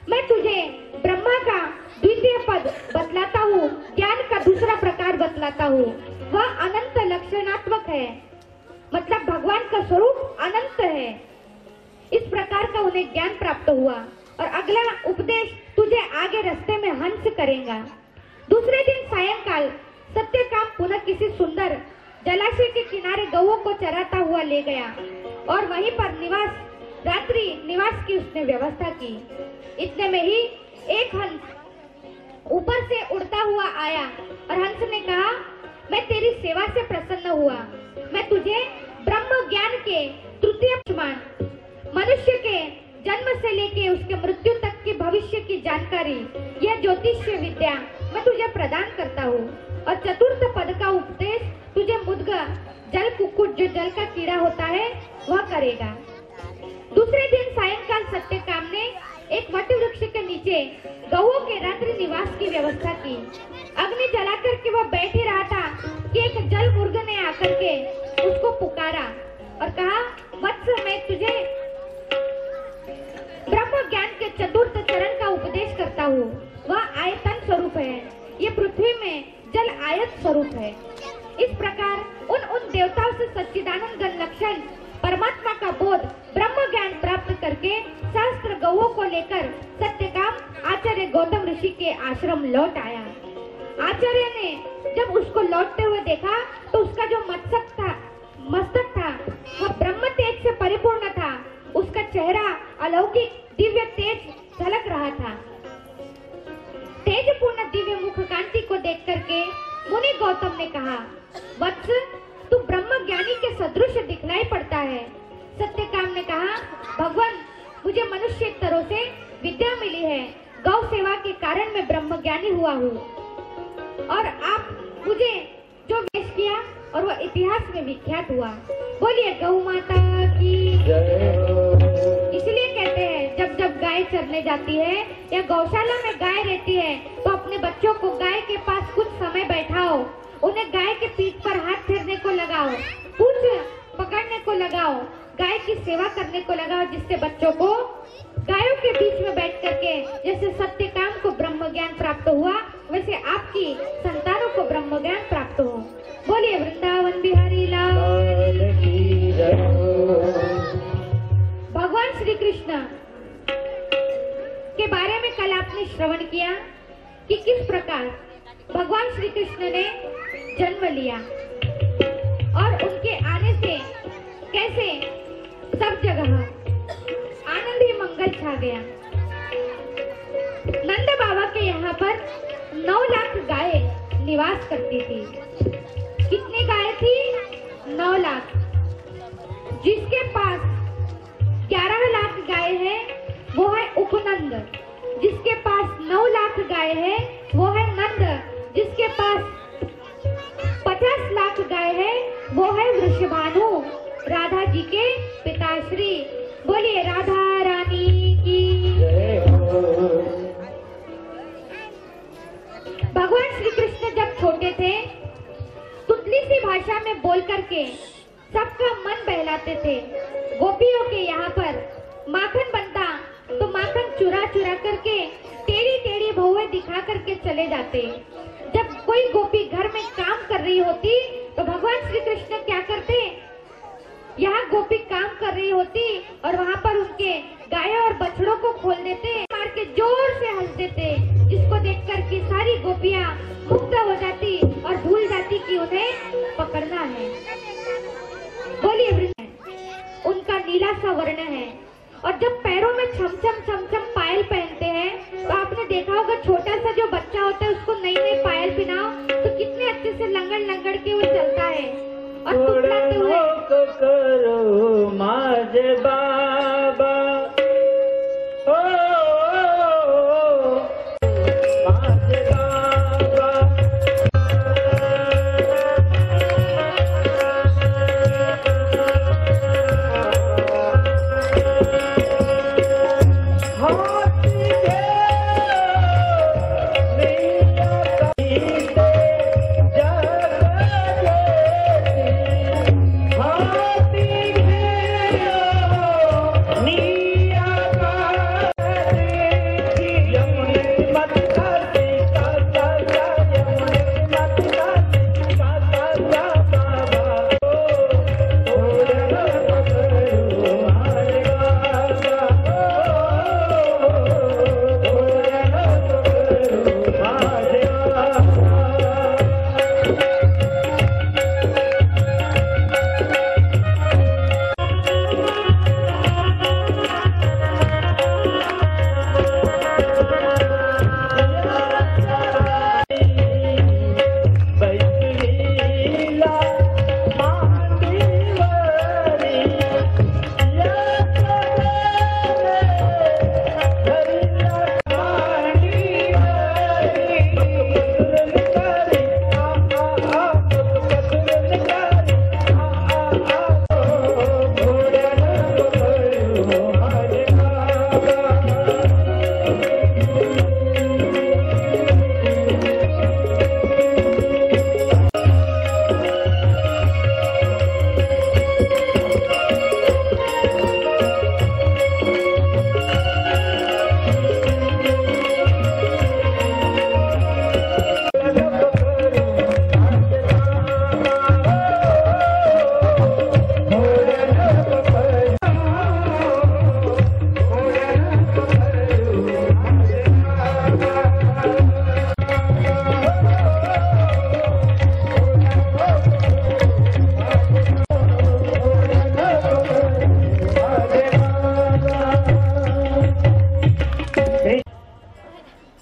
मैं तुझे ब्रह्मा का द्वितीय पद बतलाता हूँ, ज्ञान का दूसरा प्रकार बतलाता हूँ। वह अनंत लक्षणात्मक है, मतलब भगवान का स्वरूप अनंत है। इस प्रकार का उन्हें ज्ञान प्राप्त हुआ और अगला उपदेश तुझे आगे रास्ते में हंस करेगा। दूसरे दिन सायंकाल सत्यकाम पुनः किसी सुंदर जलाशय के किनारे गौओं को चराता हुआ ले गया और वहीं पर रात्रि निवास की उसने व्यवस्था की। इतने में ही एक हंस ऊपर से उड़ता हुआ आया और हंस ने कहा, मैं तेरी सेवा से प्रसन्न हुआ। मैं तुझे ब्रह्म ज्ञान के तृतीय समान मनुष्य के जन्म से लेके उसके मृत्यु तक की भविष्य की जानकारी, यह ज्योतिष्य विद्या मैं तुझे प्रदान करता हूँ और चतुर्थ पद का उपदेश तुझे मुद्गा जल कुक्कुट जो जल का कीड़ा होता है वह करेगा। दूसरे दिन सायंकाल सत्यकाम ने एक वट वृक्ष के नीचे गौओं के रात्रि निवास की व्यवस्था की। अग्नि जलाकर के वह बैठ ही रहा था कि एक जल मुर्ग ने आकर के उसको पुकारा और कहा, वत्स मैं तुझे ब्रह्म ज्ञान के चतुर्थ चरण का उपदेश करता हूँ। वह आयतन स्वरूप है, ये पृथ्वी में जल आयत स्वरूप है। इस प्रकार उन देवताओं से सच्चिदानंद घन लक्षण परमात्मा का बोध ब्रह्म ज्ञान प्राप्त करके सहस्त्र गौओं को लेकर सत्यकाम आचार्य गौतम ऋषि के आश्रम लौट आया। आचार्य ने जब उसको लौटते हुए देखा तो उसका जो मस्तक था वह ब्रह्म तेज से परिपूर्ण था। उसका चेहरा अलौकिक दिव्य तेज झलक रहा था। तेजपूर्ण दिव्य मुख कांति को देख करके मुनि गौतम ने कहा, वत्स, तू ब्रह्म ज्ञानी के सदृश दिखलाई पड़ता है। सत्यकाम ने कहा, भगवान, मुझे मनुष्य तरह से विद्या मिली है। गौ सेवा के कारण मैं ब्रह्म ज्ञानी हुआ हूँ और आप मुझे जो वेश किया और वह इतिहास में विख्यात हुआ। बोलिए गौ माता की जय। इसलिए कहते हैं जब जब गाय चरने जाती है या गौशाला में गाय रहती है तो अपने बच्चों को गाय के पास कुछ समय बैठाओ, उन्हें गाय के पीठ पर हाथ फेरने को लगाओ, पूंछ पकड़ने को लगाओ, गाय की सेवा करने को लगाओ, जिससे बच्चों को गायों के बीच में बैठ करके जैसे सत्यकाम को ब्रह्म ज्ञान प्राप्त हुआ वैसे आपकी संतानों को ब्रह्म ज्ञान प्राप्त हो। बोलिए वृंदावन बिहारी लाल की जय। भगवान श्री कृष्ण के बारे में कल आपने श्रवण किया कि किस प्रकार भगवान श्री कृष्ण ने जन्म लिया और उनके आने से कैसे सब जगह आनंद ही मंगल छा गया। नंद बाबा के यहाँ पर 9 लाख गाय निवास करती थी। कितनी गाय थी? 9 लाख। जिसके पास 11 लाख गाय है वो है उपनंद, जिसके पास 9 लाख गाय है वो है नंद, जिसके पास 50 लाख गाय है वो है वृषभानु, राधा जी के पिताश्री। बोलिए राधा रानी की जय। भगवान श्री कृष्ण जब छोटे थे तुतली सी भाषा में बोल करके सबका मन बहलाते थे। गोपियों के यहाँ पर माखन बनता तो माखन चुरा चुरा करके टेढ़ी टेढ़ी भौवें दिखा करके चले जाते। जब कोई गोपी घर में काम कर रही होती तो भगवान श्री कृष्ण क्या करते, यहाँ गोपी काम कर रही होती और वहाँ पर उनके गायों और बछड़ों को खोल देते, मार के जोर से हंस देते, जिसको देखकर कि सारी गोपियाँ मुक्त हो जाती और भूल जाती कि उन्हें पकड़ना है। बोलिए वृंदावन उनका नीला सा वर्ण है और जब पैरों में छमछम पायल पहनते हैं तो आपने देखा होगा छोटा सा जो बच्चा होता है उसको नई नई पायल पहनाओ तो कितने अच्छे से लंगड़ के वो चलता है और तुतलाते हुए करो माजे बाबा माजे बाबा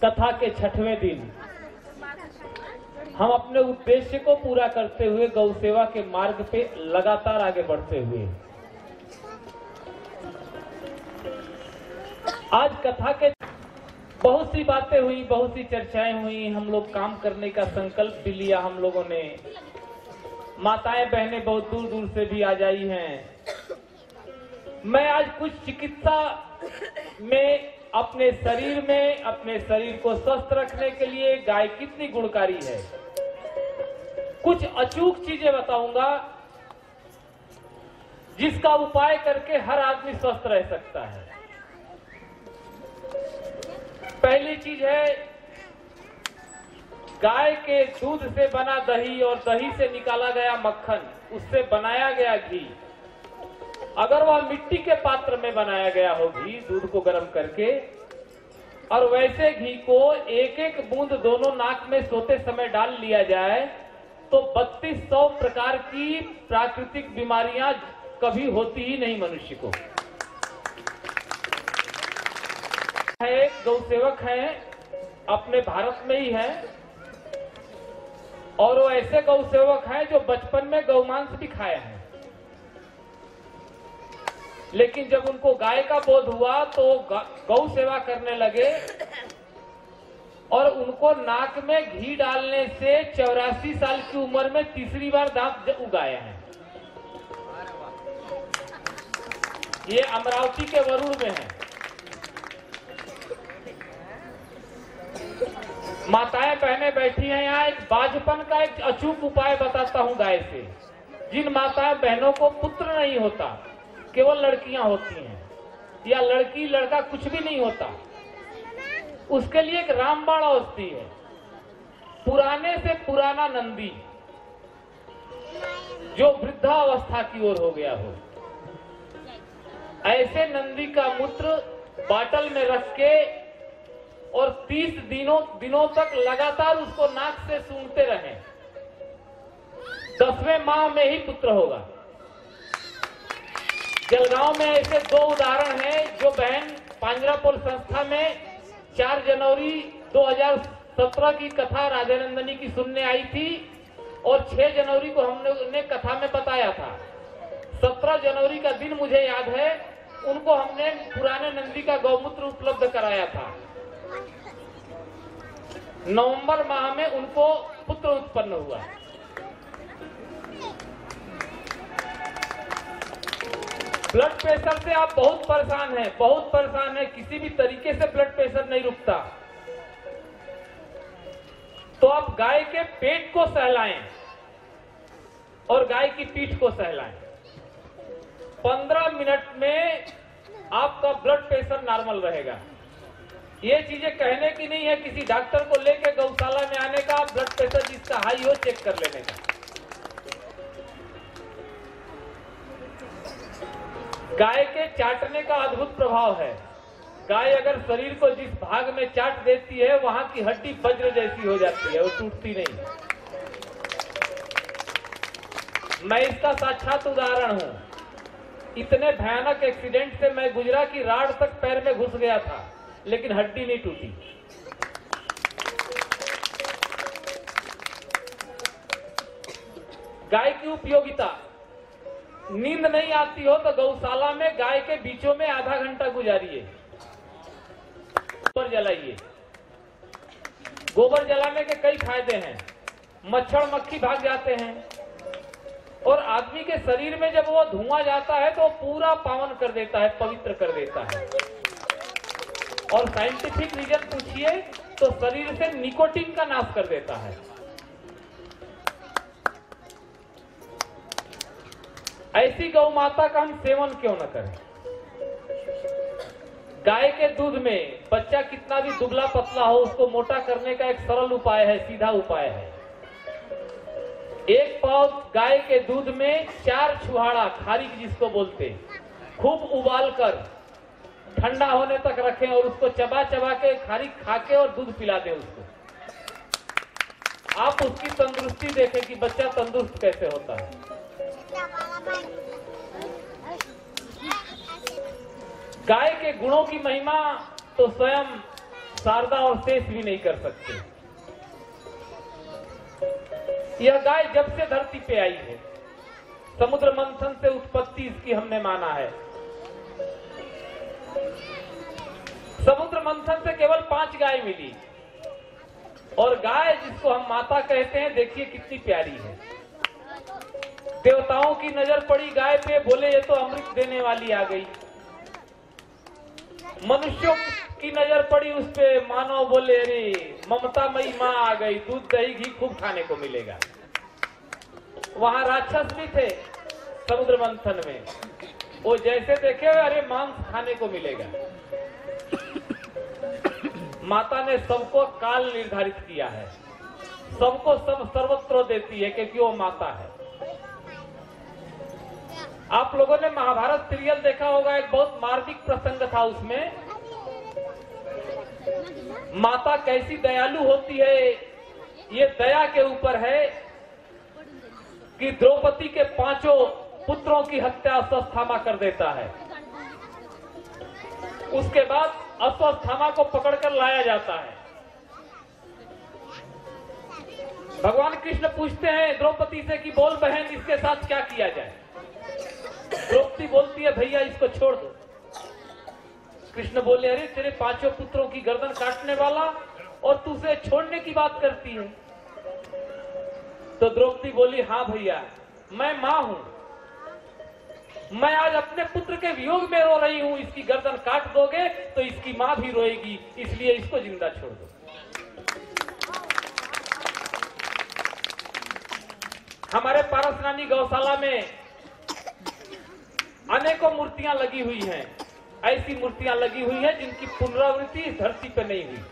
कथा के 6वें दिन हम अपने उद्देश्य को पूरा करते हुए गौ सेवा के मार्ग पे लगातार आगे बढ़ते हुए आज कथा के बहुत सी बातें हुई, बहुत सी चर्चाएं हुई, हम लोग काम करने का संकल्प भी लिया हम लोगों ने। माताएं बहनें बहुत दूर दूर से भी आ जाई हैं। मैं आज कुछ चिकित्सा में अपने शरीर को स्वस्थ रखने के लिए गाय कितनी गुणकारी है, कुछ अचूक चीजें बताऊंगा जिसका उपाय करके हर आदमी स्वस्थ रह सकता है। पहली चीज है, गाय के दूध से बना दही और दही से निकाला गया मक्खन, उससे बनाया गया घी, अगर वह मिट्टी के पात्र में बनाया गया हो घी, दूध को गर्म करके, और वैसे घी को एक एक बूंद दोनों नाक में सोते समय डाल लिया जाए तो 3200 प्रकार की प्राकृतिक बीमारियां कभी होती ही नहीं मनुष्य को। एक गौ सेवक है, अपने भारत में ही है, और वो ऐसे गौ सेवक हैं जो बचपन में गौमांस भी खाए हैं, लेकिन जब उनको गाय का बोध हुआ तो गौ सेवा करने लगे और उनको नाक में घी डालने से 84 साल की उम्र में तीसरी बार दांत उगाए हैं। ये अमरावती के वरुण में है। माताएं बहनें बैठी हैं यहाँ, एक बाजपन का एक अचूक उपाय बताता हूँ गाय से। जिन माताएं बहनों को पुत्र नहीं होता, केवल लड़कियां होती हैं, या लड़की लड़का कुछ भी नहीं होता, उसके लिए एक रामबाण औषधि है। पुराने से पुराना नंदी जो वृद्धावस्था की ओर हो गया हो, ऐसे नंदी का मूत्र बाटल में रख के और 30 दिनों तक लगातार उसको नाक से सूंघते रहें, 10वें माह में ही पुत्र होगा। जलगांव में ऐसे 2 उदाहरण हैं। जो बहन पांजरापोल संस्था में 4 जनवरी 2017 की कथा राधानंदनी की सुनने आई थी और 6 जनवरी को हमने कथा में बताया था। 17 जनवरी का दिन मुझे याद है, उनको हमने पुराने नंदी का गौमूत्र उपलब्ध कराया था। नवंबर माह में उनको पुत्र उत्पन्न हुआ। ब्लड प्रेशर से आप बहुत परेशान हैं, बहुत परेशान हैं, किसी भी तरीके से ब्लड प्रेशर नहीं रुकता, तो आप गाय के पेट को सहलाएं और गाय की पीठ को सहलाएं। 15 मिनट में आपका ब्लड प्रेशर नॉर्मल रहेगा। ये चीजें कहने की नहीं है, किसी डॉक्टर को लेके गौशाला में आने का, ब्लड प्रेशर जिसका हाई हो चेक कर लेने का। गाय के चाटने का अद्भुत प्रभाव है। गाय अगर शरीर को जिस भाग में चाट देती है, वहां की हड्डी वज्र जैसी हो जाती है, वो टूटती नहीं। मैं इसका साक्षात उदाहरण हूं। इतने भयानक एक्सीडेंट से मैं गुजरा कि राड तक पैर में घुस गया था, लेकिन हड्डी नहीं टूटी। गाय की उपयोगिता, नींद नहीं आती हो तो गौशाला में गाय के बीचों में आधा घंटा गुजारिए, गोबर जलाइए। गोबर जलाने के कई फायदे हैं। मच्छर मक्खी भाग जाते हैं, और आदमी के शरीर में जब वो धुआं जाता है तो वो पूरा पावन कर देता है, पवित्र कर देता है। और साइंटिफिक रीजन पूछिए तो शरीर से निकोटीन का नाश कर देता है। ऐसी गौ माता का हम सेवन क्यों न करें। गाय के दूध में बच्चा कितना भी दुबला पतला हो, उसको मोटा करने का एक सरल उपाय है, सीधा उपाय है। 1 पाव गाय के दूध में 4 छुहाड़ा, खारीक जिसको बोलते, खूब उबाल कर ठंडा होने तक रखें और उसको चबा चबा के खारीक खा के और दूध पिला दें उसको। आप उसकी तंदुरुस्ती देखें कि बच्चा तंदुरुस्त कैसे होता है। गाय के गुणों की महिमा तो स्वयं शारदा और शेष भी नहीं कर सकते। यह गाय जब से धरती पे आई है, समुद्र मंथन से उत्पत्ति इसकी हमने माना है। समुद्र मंथन से केवल 5 गाय मिली, और गाय जिसको हम माता कहते हैं, देखिए कितनी प्यारी है। देवताओं की नजर पड़ी गाय पे, बोले ये तो अमृत देने वाली आ गई। मनुष्यों की नजर पड़ी उस पे, मानव बोले अरे ममतामयी माँ आ गई, दूध दही घी खूब खाने को मिलेगा। वहां राक्षस भी थे समुद्र मंथन में, वो जैसे देखे अरे मांस खाने को मिलेगा। माता ने सबको काल निर्धारित किया है, सबको सब सर्वत्र देती है क्योंकि वो माता है। आप लोगों ने महाभारत सीरियल देखा होगा, एक बहुत मार्मिक प्रसंग था उसमें। माता कैसी दयालु होती है, ये दया के ऊपर है कि द्रौपदी के 5 पुत्रों की हत्या अश्वत्थामा कर देता है। उसके बाद अश्वत्थामा को पकड़कर लाया जाता है। भगवान कृष्ण पूछते हैं द्रौपदी से कि बोल बहन, इसके साथ क्या किया जाए। द्रौपदी बोलती है भैया इसको छोड़ दो। कृष्ण बोले अरे तेरे 5 पुत्रों की गर्दन काटने वाला, और तू उसे छोड़ने की बात करती है। तो द्रौपदी बोली हाँ भैया, मैं मां हूं, मैं आज अपने पुत्र के वियोग में रो रही हूं, इसकी गर्दन काट दोगे तो इसकी मां भी रोएगी, इसलिए इसको जिंदा छोड़ दो। हमारे पारसनानी गौशाला में अनेकों मूर्तियां लगी हुई हैं। ऐसी मूर्तियां लगी हुई हैं जिनकी पुनरावृत्ति इस धरती पर नहीं हुई,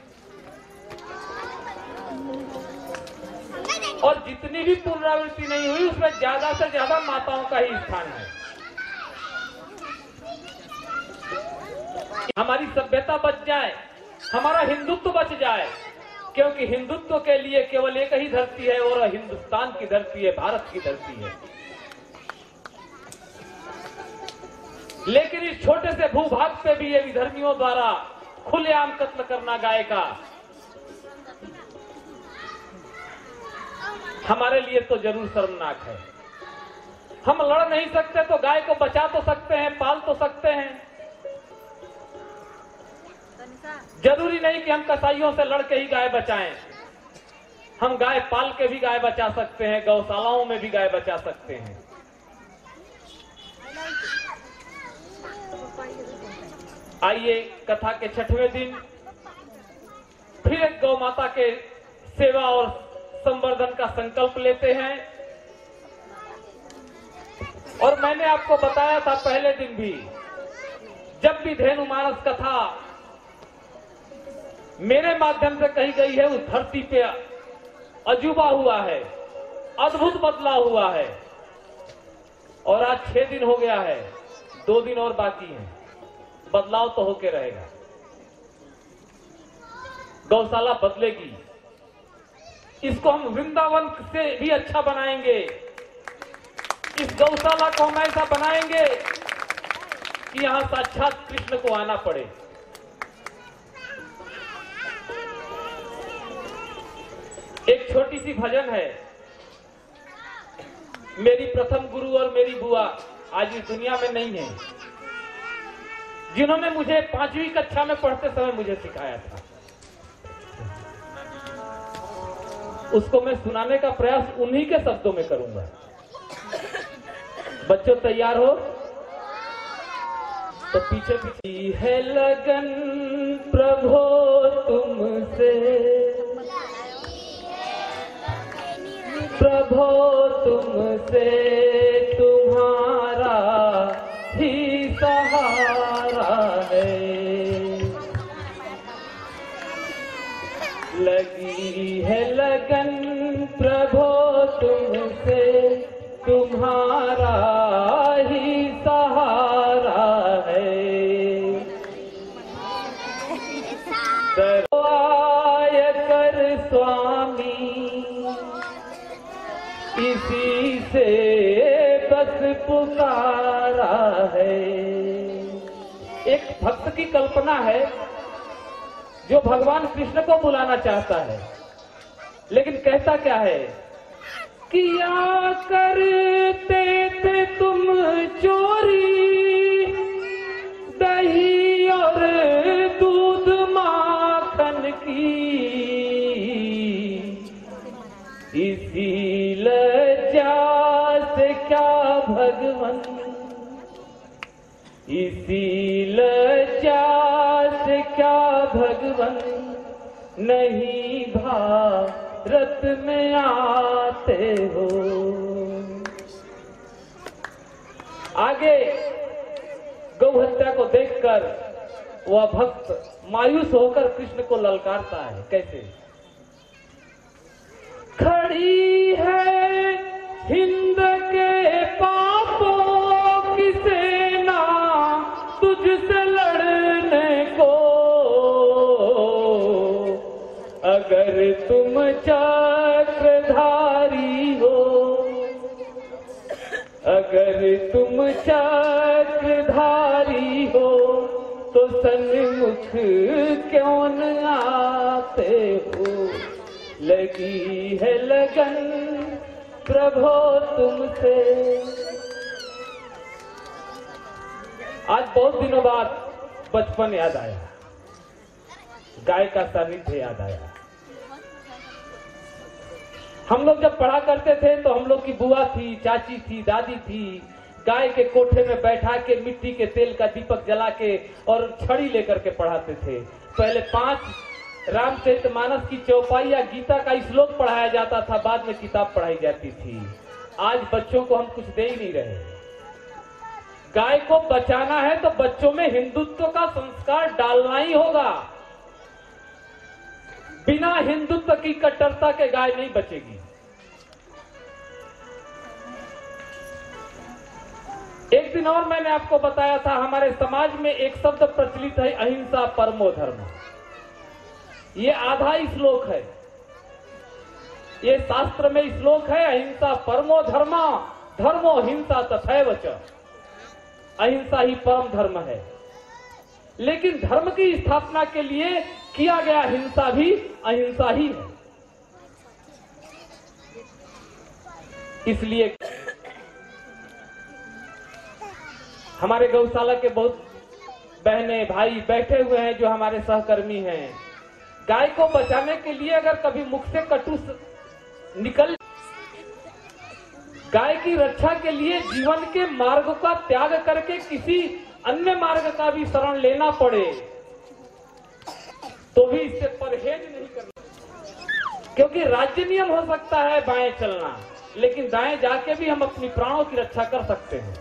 और जितनी भी पुनरावृत्ति नहीं हुई उसमें ज्यादा से ज्यादा माताओं का ही स्थान है। हमारी सभ्यता बच जाए, हमारा हिंदुत्व बच जाए, क्योंकि हिंदुत्व के लिए केवल एक ही धरती है, और हिंदुस्तान की धरती है, भारत की धरती है। लेकिन इस छोटे से भूभाग पे भी ये विधर्मियों द्वारा खुलेआम कत्ल करना गाय का हमारे लिए तो जरूर शर्मनाक है। हम लड़ नहीं सकते तो गाय को बचा तो सकते हैं, पाल तो सकते हैं। जरूरी नहीं कि हम कसाईयों से लड़ के ही गाय बचाएं, हम गाय पाल के भी गाय बचा सकते हैं, गौशालाओं में भी गाय बचा सकते हैं। आइए कथा के 6वें दिन फिर एक गौ माता के सेवा और संवर्धन का संकल्प लेते हैं। और मैंने आपको बताया था पहले दिन भी, जब भी धेनु मानस कथा मेरे माध्यम से कही गई है, उस धरती पे अजूबा हुआ है, अद्भुत बदलाव हुआ है। और आज 6 दिन हो गया है, 2 दिन और बाकी हैं, बदलाव तो होके रहेगा। गौशाला बदलेगी, इसको हम वृंदावन से भी अच्छा बनाएंगे। इस गौशाला को हम ऐसा बनाएंगे कि यहां साक्षात कृष्ण को आना पड़े। एक छोटी सी भजन है। मेरी प्रथम गुरु और मेरी बुआ आज इस दुनिया में नहीं है, जिन्होंने मुझे 5वीं कक्षा में पढ़ते समय मुझे सिखाया था। उसको मैं सुनाने का प्रयास उन्हीं के शब्दों में करूंगा। बच्चों तैयार हो तो पीछे पीछे है लगन प्रभो तुमसे, प्रभो तुमसे तुम्हारा ही सहारा है। लगी है लगन प्रभो तुमसे तुम्हारा ही सहारा है। दरवाय कर स्वामी इसी से बस पुकारा है। एक भक्त की कल्पना है जो भगवान कृष्ण को बुलाना चाहता है, लेकिन कहता क्या है? किया करते थे तुम चोरी दही और दूध माखन की, इसी लज्जा से क्या भगवन, इसी लज्जा से क्या भगवन नहीं भारत में आते हो। आगे गौ हत्या को देखकर वह भक्त मायूस होकर कृष्ण को ललकारता है। कैसे? खड़ी है हिंद के पापों की सेना तुझसे लड़ने को, अगर तुम चक्रधारी हो, अगर तुम चक्रधारी हो तो सन्मुख क्यों न आते हो। लगी है लगन प्रभो तुमसे। आज बहुत दिनों बाद बचपन याद आया, गाय का सानिध्य याद आया। हम लोग जब पढ़ा करते थे तो हम लोग की बुआ थी, चाची थी, दादी थी, गाय के कोठे में बैठा के मिट्टी के तेल का दीपक जला के और छड़ी लेकर के पढ़ाते थे। पहले 5 रामचरितमानस की चौपाई या गीता का श्लोक पढ़ाया जाता था, बाद में किताब पढ़ाई जाती थी। आज बच्चों को हम कुछ दे ही नहीं रहे। गाय को बचाना है तो बच्चों में हिंदुत्व का संस्कार डालना ही होगा। बिना हिंदुत्व की कट्टरता के गाय नहीं बचेगी। एक दिन और मैंने आपको बताया था, हमारे समाज में एक शब्द प्रचलित है, अहिंसा परमो धर्म। ये आधा श्लोक है, ये शास्त्र में श्लोक है, अहिंसा परमो धर्म, धर्मो हिंसा तथैव च। अहिंसा ही परम धर्म है, लेकिन धर्म की स्थापना के लिए किया गया हिंसा भी अहिंसा ही है। इसलिए हमारे गौशाला के बहुत बहनें भाई बैठे हुए हैं जो हमारे सहकर्मी हैं। गाय को बचाने के लिए अगर कभी मुख से कटु निकल, गाय की रक्षा के लिए जीवन के मार्ग का त्याग करके किसी अन्य मार्ग का भी शरण लेना पड़े तो भी इससे परहेज नहीं करना, क्योंकि राज्य नियम हो सकता है बाएं चलना, लेकिन दाएं जाके भी हम अपनी प्राणों की रक्षा कर सकते हैं।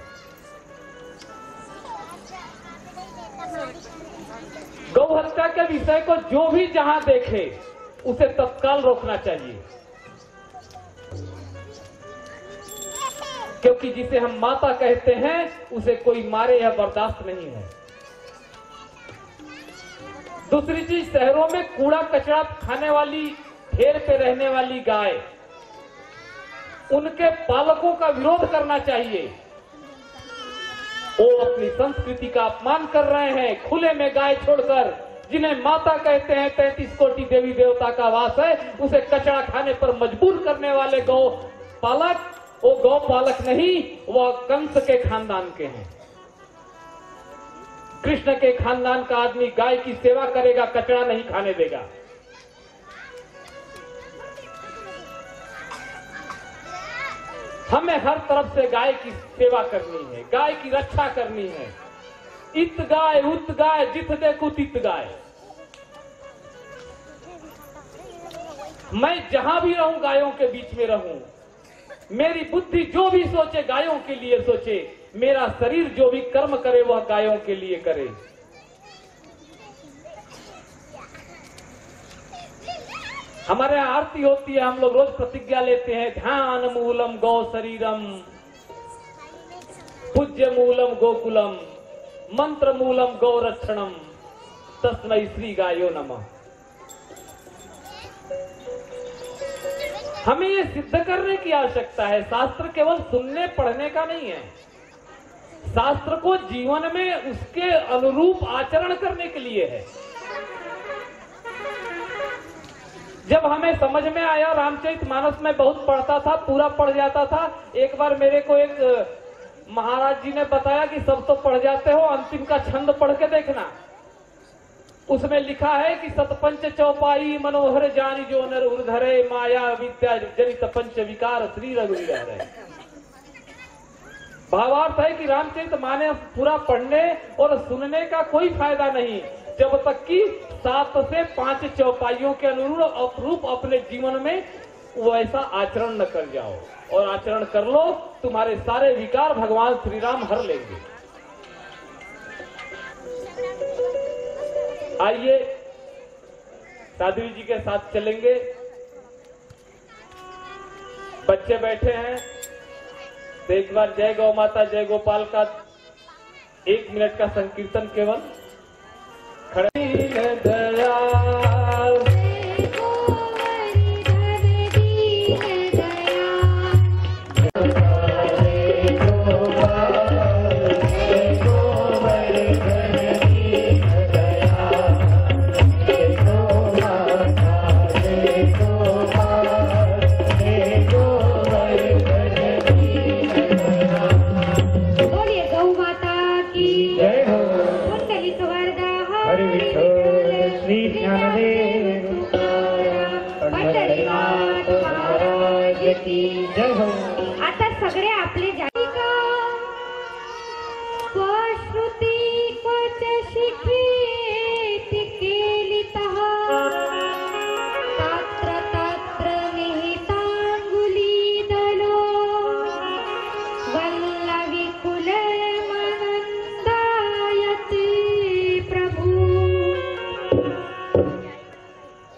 गौ हत्या के विषय को जो भी जहां देखे उसे तत्काल रोकना चाहिए, क्योंकि जिसे हम माता कहते हैं उसे कोई मारे या बर्दाश्त नहीं है। दूसरी चीज, शहरों में कूड़ा कचरा खाने वाली, ढेर पे रहने वाली गाय, उनके पालकों का विरोध करना चाहिए। वो अपनी संस्कृति का अपमान कर रहे हैं, खुले में गाय छोड़कर, जिन्हें माता कहते हैं, 33 कोटि देवी देवता का वास है, उसे कचरा खाने पर मजबूर करने वाले गौ पालक, वो गौ पालक नहीं, वह कंस के खानदान के हैं। कृष्ण के खानदान का आदमी गाय की सेवा करेगा, कचरा नहीं खाने देगा। हमें हर तरफ से गाय की सेवा करनी है, गाय की रक्षा करनी है। इत गाय उत गाय जित देखो तित गाय। मैं जहां भी रहूं गायों के बीच में रहूं। मेरी बुद्धि जो भी सोचे गायों के लिए सोचे, मेरा शरीर जो भी कर्म करे वह गायों के लिए करे। हमारे यहाँ आरती होती है, हम लोग रोज प्रतिज्ञा लेते हैं, ध्यान मूलम गौ शरीरम, पूज्य मूलम गोकुलम, मंत्र मूलम गौ रक्षणम, तस्मै श्री गायो नमः। हमें ये सिद्ध करने की आवश्यकता है। शास्त्र केवल सुनने पढ़ने का नहीं है, शास्त्र को जीवन में उसके अनुरूप आचरण करने के लिए है। जब हमें समझ में आया, रामचरितमानस में बहुत पढ़ता था, पूरा पढ़ जाता था। एक बार मेरे को एक महाराज जी ने बताया कि सब तो पढ़ जाते हो, अंतिम का छंद पढ़ के देखना। उसमें लिखा है कि सतपंच चौपाई मनोहर जानी जो नर उर्धरे माया विद्या जनित पंच विकार श्री रघुवीर हरे। भावार्थ है कि रामचरितमानस पूरा पढ़ने और सुनने का कोई फायदा नहीं जब तक कि 7 से 5 चौपाइयों के अनुरूप अपने जीवन में वैसा आचरण न कर जाओ। और आचरण कर लो, तुम्हारे सारे विकार भगवान श्री राम हर लेंगे। आइए साध्वी जी के साथ चलेंगे। बच्चे बैठे हैं, तो एक बार जय गौ माता जय गोपाल का 1 मिनट का संकीर्तन केवल। खड़े दयाल आता सगळे आपले जाती का स्वश्रुती क्वच शिक्षित केली तात्र तात्र निहितांगुली दलो वल्लवी कुल मनंदायते प्रभु।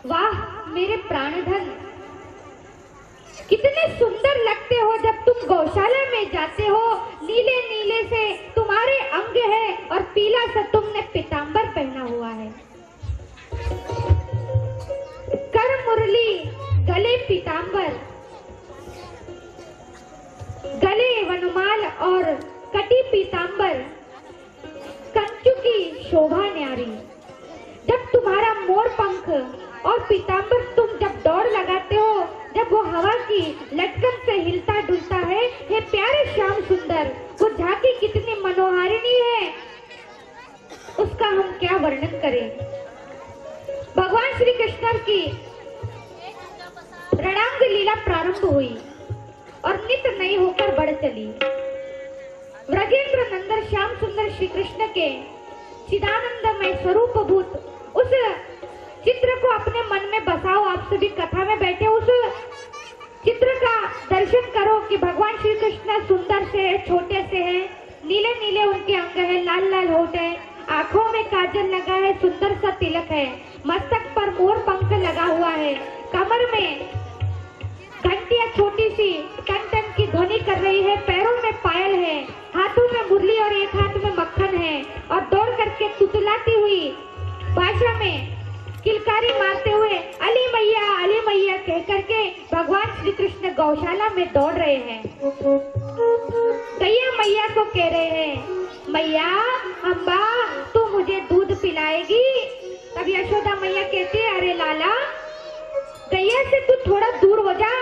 वाह मेरे प्राणधन, कितने सुंदर लगते हो जब तुम गौशाला में जाते हो। नीले नीले से तुम्हारे अंग है और पीला सा तुमने पीतांबर पहना हुआ है। कर मुरली गले पीतांबर, गले वनमाल और कटी पीतांबर, कंचू की शोभा न्यारी। जब तुम्हारा मोर पंख और पीतांबर तुम जब दौड़ लगाते हो, जब वो हवा की लटकन से हिलता डुलता है, हे प्यारे श्याम सुंदर, वो झांकी कितनी मनोहारिणी है, उसका हम क्या वर्णन करें। भगवान श्री कृष्ण की रणांग लीला प्रारंभ हुई और नित नई होकर बढ़ चली। व्रजेंद्र नंदन श्याम सुंदर श्री कृष्ण के चिदानंदमय स्वरूप भूत उस चित्र को अपने मन में बसाओ। आप सभी कथा में बैठे उस चित्र का दर्शन करो कि भगवान श्री कृष्ण सुंदर से है, छोटे से है, नीले नीले उनके अंग है, लाल लाल होठ है, आंखों में काजल लगा है, सुंदर सा तिलक है, मस्तक पर मोर पंख लगा हुआ है, कमर में घंटियां छोटी सी टन टन की ध्वनि कर रही है, पैरों में पायल है, हाथों में मुरली और एक हाथ में मक्खन है, और दौड़ करके तुतलाती हुई भाषा में किलकारी मारते हुए अली मैया कह करके भगवान श्री कृष्ण गौशाला में दौड़ रहे हैं। गैया मैया को कह रहे हैं, मैया अम्बा तू मुझे दूध पिलाएगी। तब यशोदा मैया कहती है, अरे लाला गैया से तू थोड़ा दूर हो जा,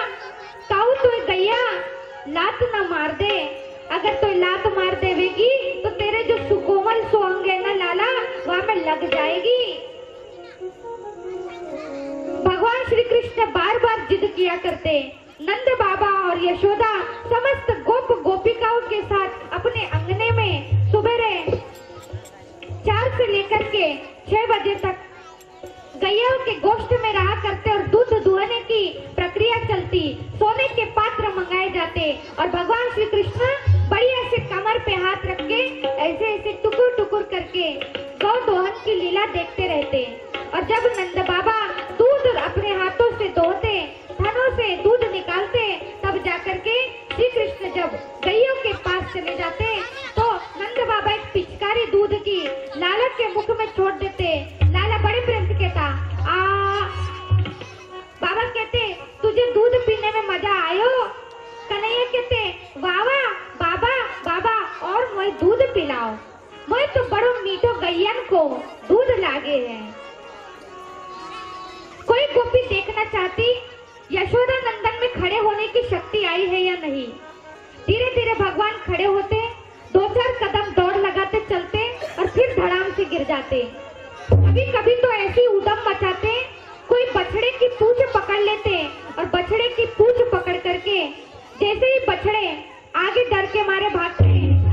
काऊ तो गैया लात न मार दे। अगर तो लात मार देवेगी तो तेरे जो सुकोमल सोंग है ना लाला, वहां में लग जाएगी। भगवान श्री कृष्ण बार बार जिद किया करते। नंद बाबा और यशोदा समस्त गोप गोपिकाओं के साथ अपने अंगने में सुबह 4 से लेकर के 6 बजे तक गैया के गोष्ठ में रहा करते और दूध दुहने की प्रक्रिया चलती। सोने के पात्र मंगाए जाते और भगवान श्री कृष्ण बढ़िया से कमर पे हाथ रख के ऐसे ऐसे टुकुर टुकुर करके गौ दोहन की लीला देखते रहते। और जब नंद बाबा दूध अपने हाथों से दोहते, थनों से दूध निकालते, तब जाकर के श्री कृष्ण जब गैयों के पास चले जाते तो नंद बाबा एक पिचकारी दूध की लाला के मुख में छोड़ देते। लाला बड़े प्रेम से कहता, बाबा कहते तुझे दूध पीने में मजा आयो। कन्हैया कहते, वावा बाबा बाबा और मुझे दूध पिलाओ, मुझे तो बड़ो मीठो गैयन को दूध लागे है। कोई गोपी देखना चाहती यशोदा नंदन में खड़े होने की शक्ति आई है या नहीं। धीरे धीरे भगवान खड़े होते, 2-4 कदम दौड़ लगाते चलते और फिर धड़ाम से गिर जाते। कभी कभी तो ऐसी उदम मचाते, कोई बछड़े की पूंछ पकड़ लेते और बछड़े की पूंछ पकड़ करके जैसे ही बछड़े आगे डर के मारे भागते,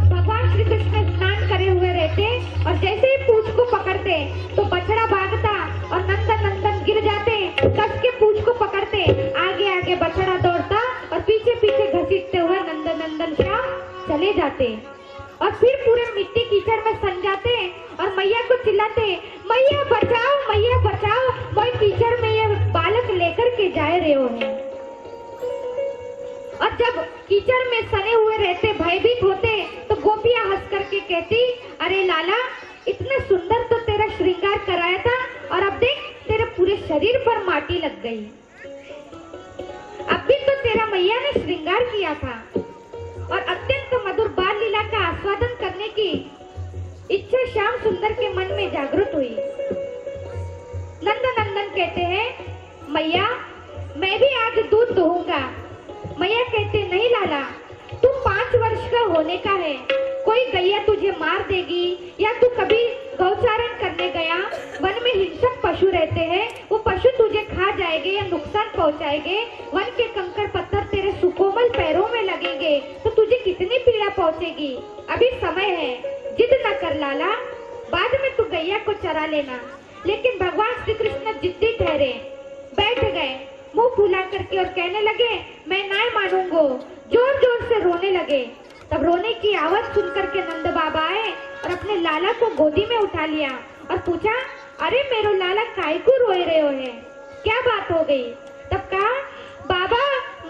भगवान श्री कृष्ण स्नान करे हुए रहते और जैसे ही पूंछ को पकड़ते तो बछड़ा भागता और नंदन नंदन गिर जाते। कस के पूंछ को पकड़ते, आगे आगे बछड़ा दौड़ता और पीछे पीछे घसीटते हुए नंदन नंदन श्याम चले जाते। और फिर पूरे मिट्टी कीचड़ में सन जाते और मैया को चिल्लाते, मैया बचाओ, कोई कीचड़ में ये बालक लेकर के जा रहे हो है। और जब कीचड़ में सने हुए रहते, भयभीत होते, तो गोपियां हंस करके कहती, अरे लाला, इतना सुंदर तो तेरा श्रृंगार कराया था और अब देख तेरे पूरे शरीर पर माटी लग गई। अब भी तो तेरा मैया ने श्रृंगार किया था। और अत्यंत मधुर बाल लीला का आस्वादन करने की इच्छा श्याम सुंदर के मन में जागृत हुई। नंदन नंदन कहते हैं, मैया मैं भी आज दूध दूंगा। मैया कहते, नहीं लाला, तू 5 वर्ष का होने का है, कोई गैया तुझे मार देगी या तू कभी गौचारण करने गया, वन में हिंसक पशु रहते हैं, वो पशु तुझे खा जाएंगे या नुकसान पहुंचाएंगे, वन के कंकड़ पत्थर तेरे सुकोमल पैरों में लगेंगे तो तुझे कितनी पीड़ा पहुंचेगी। अभी समय है, जिद न कर लाला, बाद में तू गैया को चरा लेना। लेकिन भगवान श्री कृष्ण जिद्दी ठहरे, बैठ गए मुंह फुला करके और कहने लगे, मैं ना मानूंगा। जोर जोर से रोने लगे। तब रोने की आवाज सुनकर के नंद बाबा आए और अपने लाला को गोदी में उठा लिया और पूछा, अरे मेरो लाला काय को रोए रहे हो है, क्या बात हो गई। तब कहा, बाबा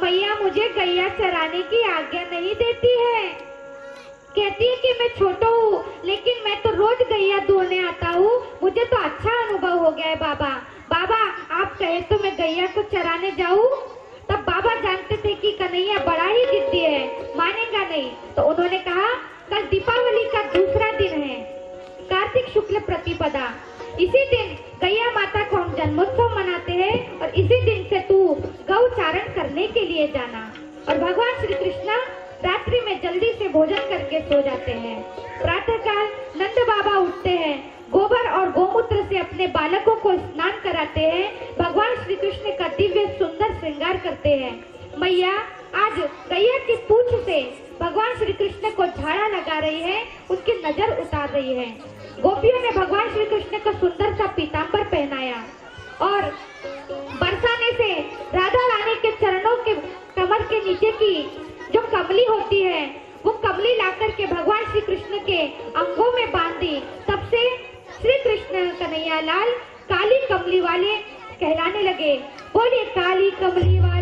मैया मुझे गैया चराने की आज्ञा नहीं देती है, कहती है कि मैं छोटा हूँ लेकिन मैं तो रोज गैया धोने आता हूँ, मुझे तो अच्छा अनुभव हो गया है बाबा। बाबा आप कहे तो मैं गैया को चराने जाऊँ। तब बाबा जानते थे कि कन्हैया बड़ा ही जिद्दी है, मानेगा नहीं, तो उन्होंने कहा, कल दीपावली का दूसरा दिन है, कार्तिक शुक्ल प्रतिपदा, इसी दिन गैया माता को हम जन्मोत्सव मनाते हैं और इसी दिन से तू गौचारण करने के लिए जाना। और भगवान श्री कृष्ण रात्रि में जल्दी से भोजन करके सो जाते हैं। प्रातःकाल नंद बाबा उठते हैं, गोबर और गोमूत्र से अपने बालकों को स्नान कराते हैं, भगवान श्री कृष्ण का दिव्य सुंदर श्रृंगार करते हैं। मैया आज गैया की पूंछ से भगवान श्री कृष्ण को झाड़ा लगा रही है, उसकी नजर उतार रही है। गोपियों ने भगवान श्री कृष्ण को सुंदर सा पीताम्बर पहनाया और बरसाने से राधा रानी के चरणों के कमर के नीचे की जो कमली होती है, वो कमली लाकर के भगवान श्री कृष्ण के अंगों में बांधी। तब से श्री कृष्ण कन्हैया लाल काली कमली वाले कहलाने लगे। बोलिए काली कमली वाले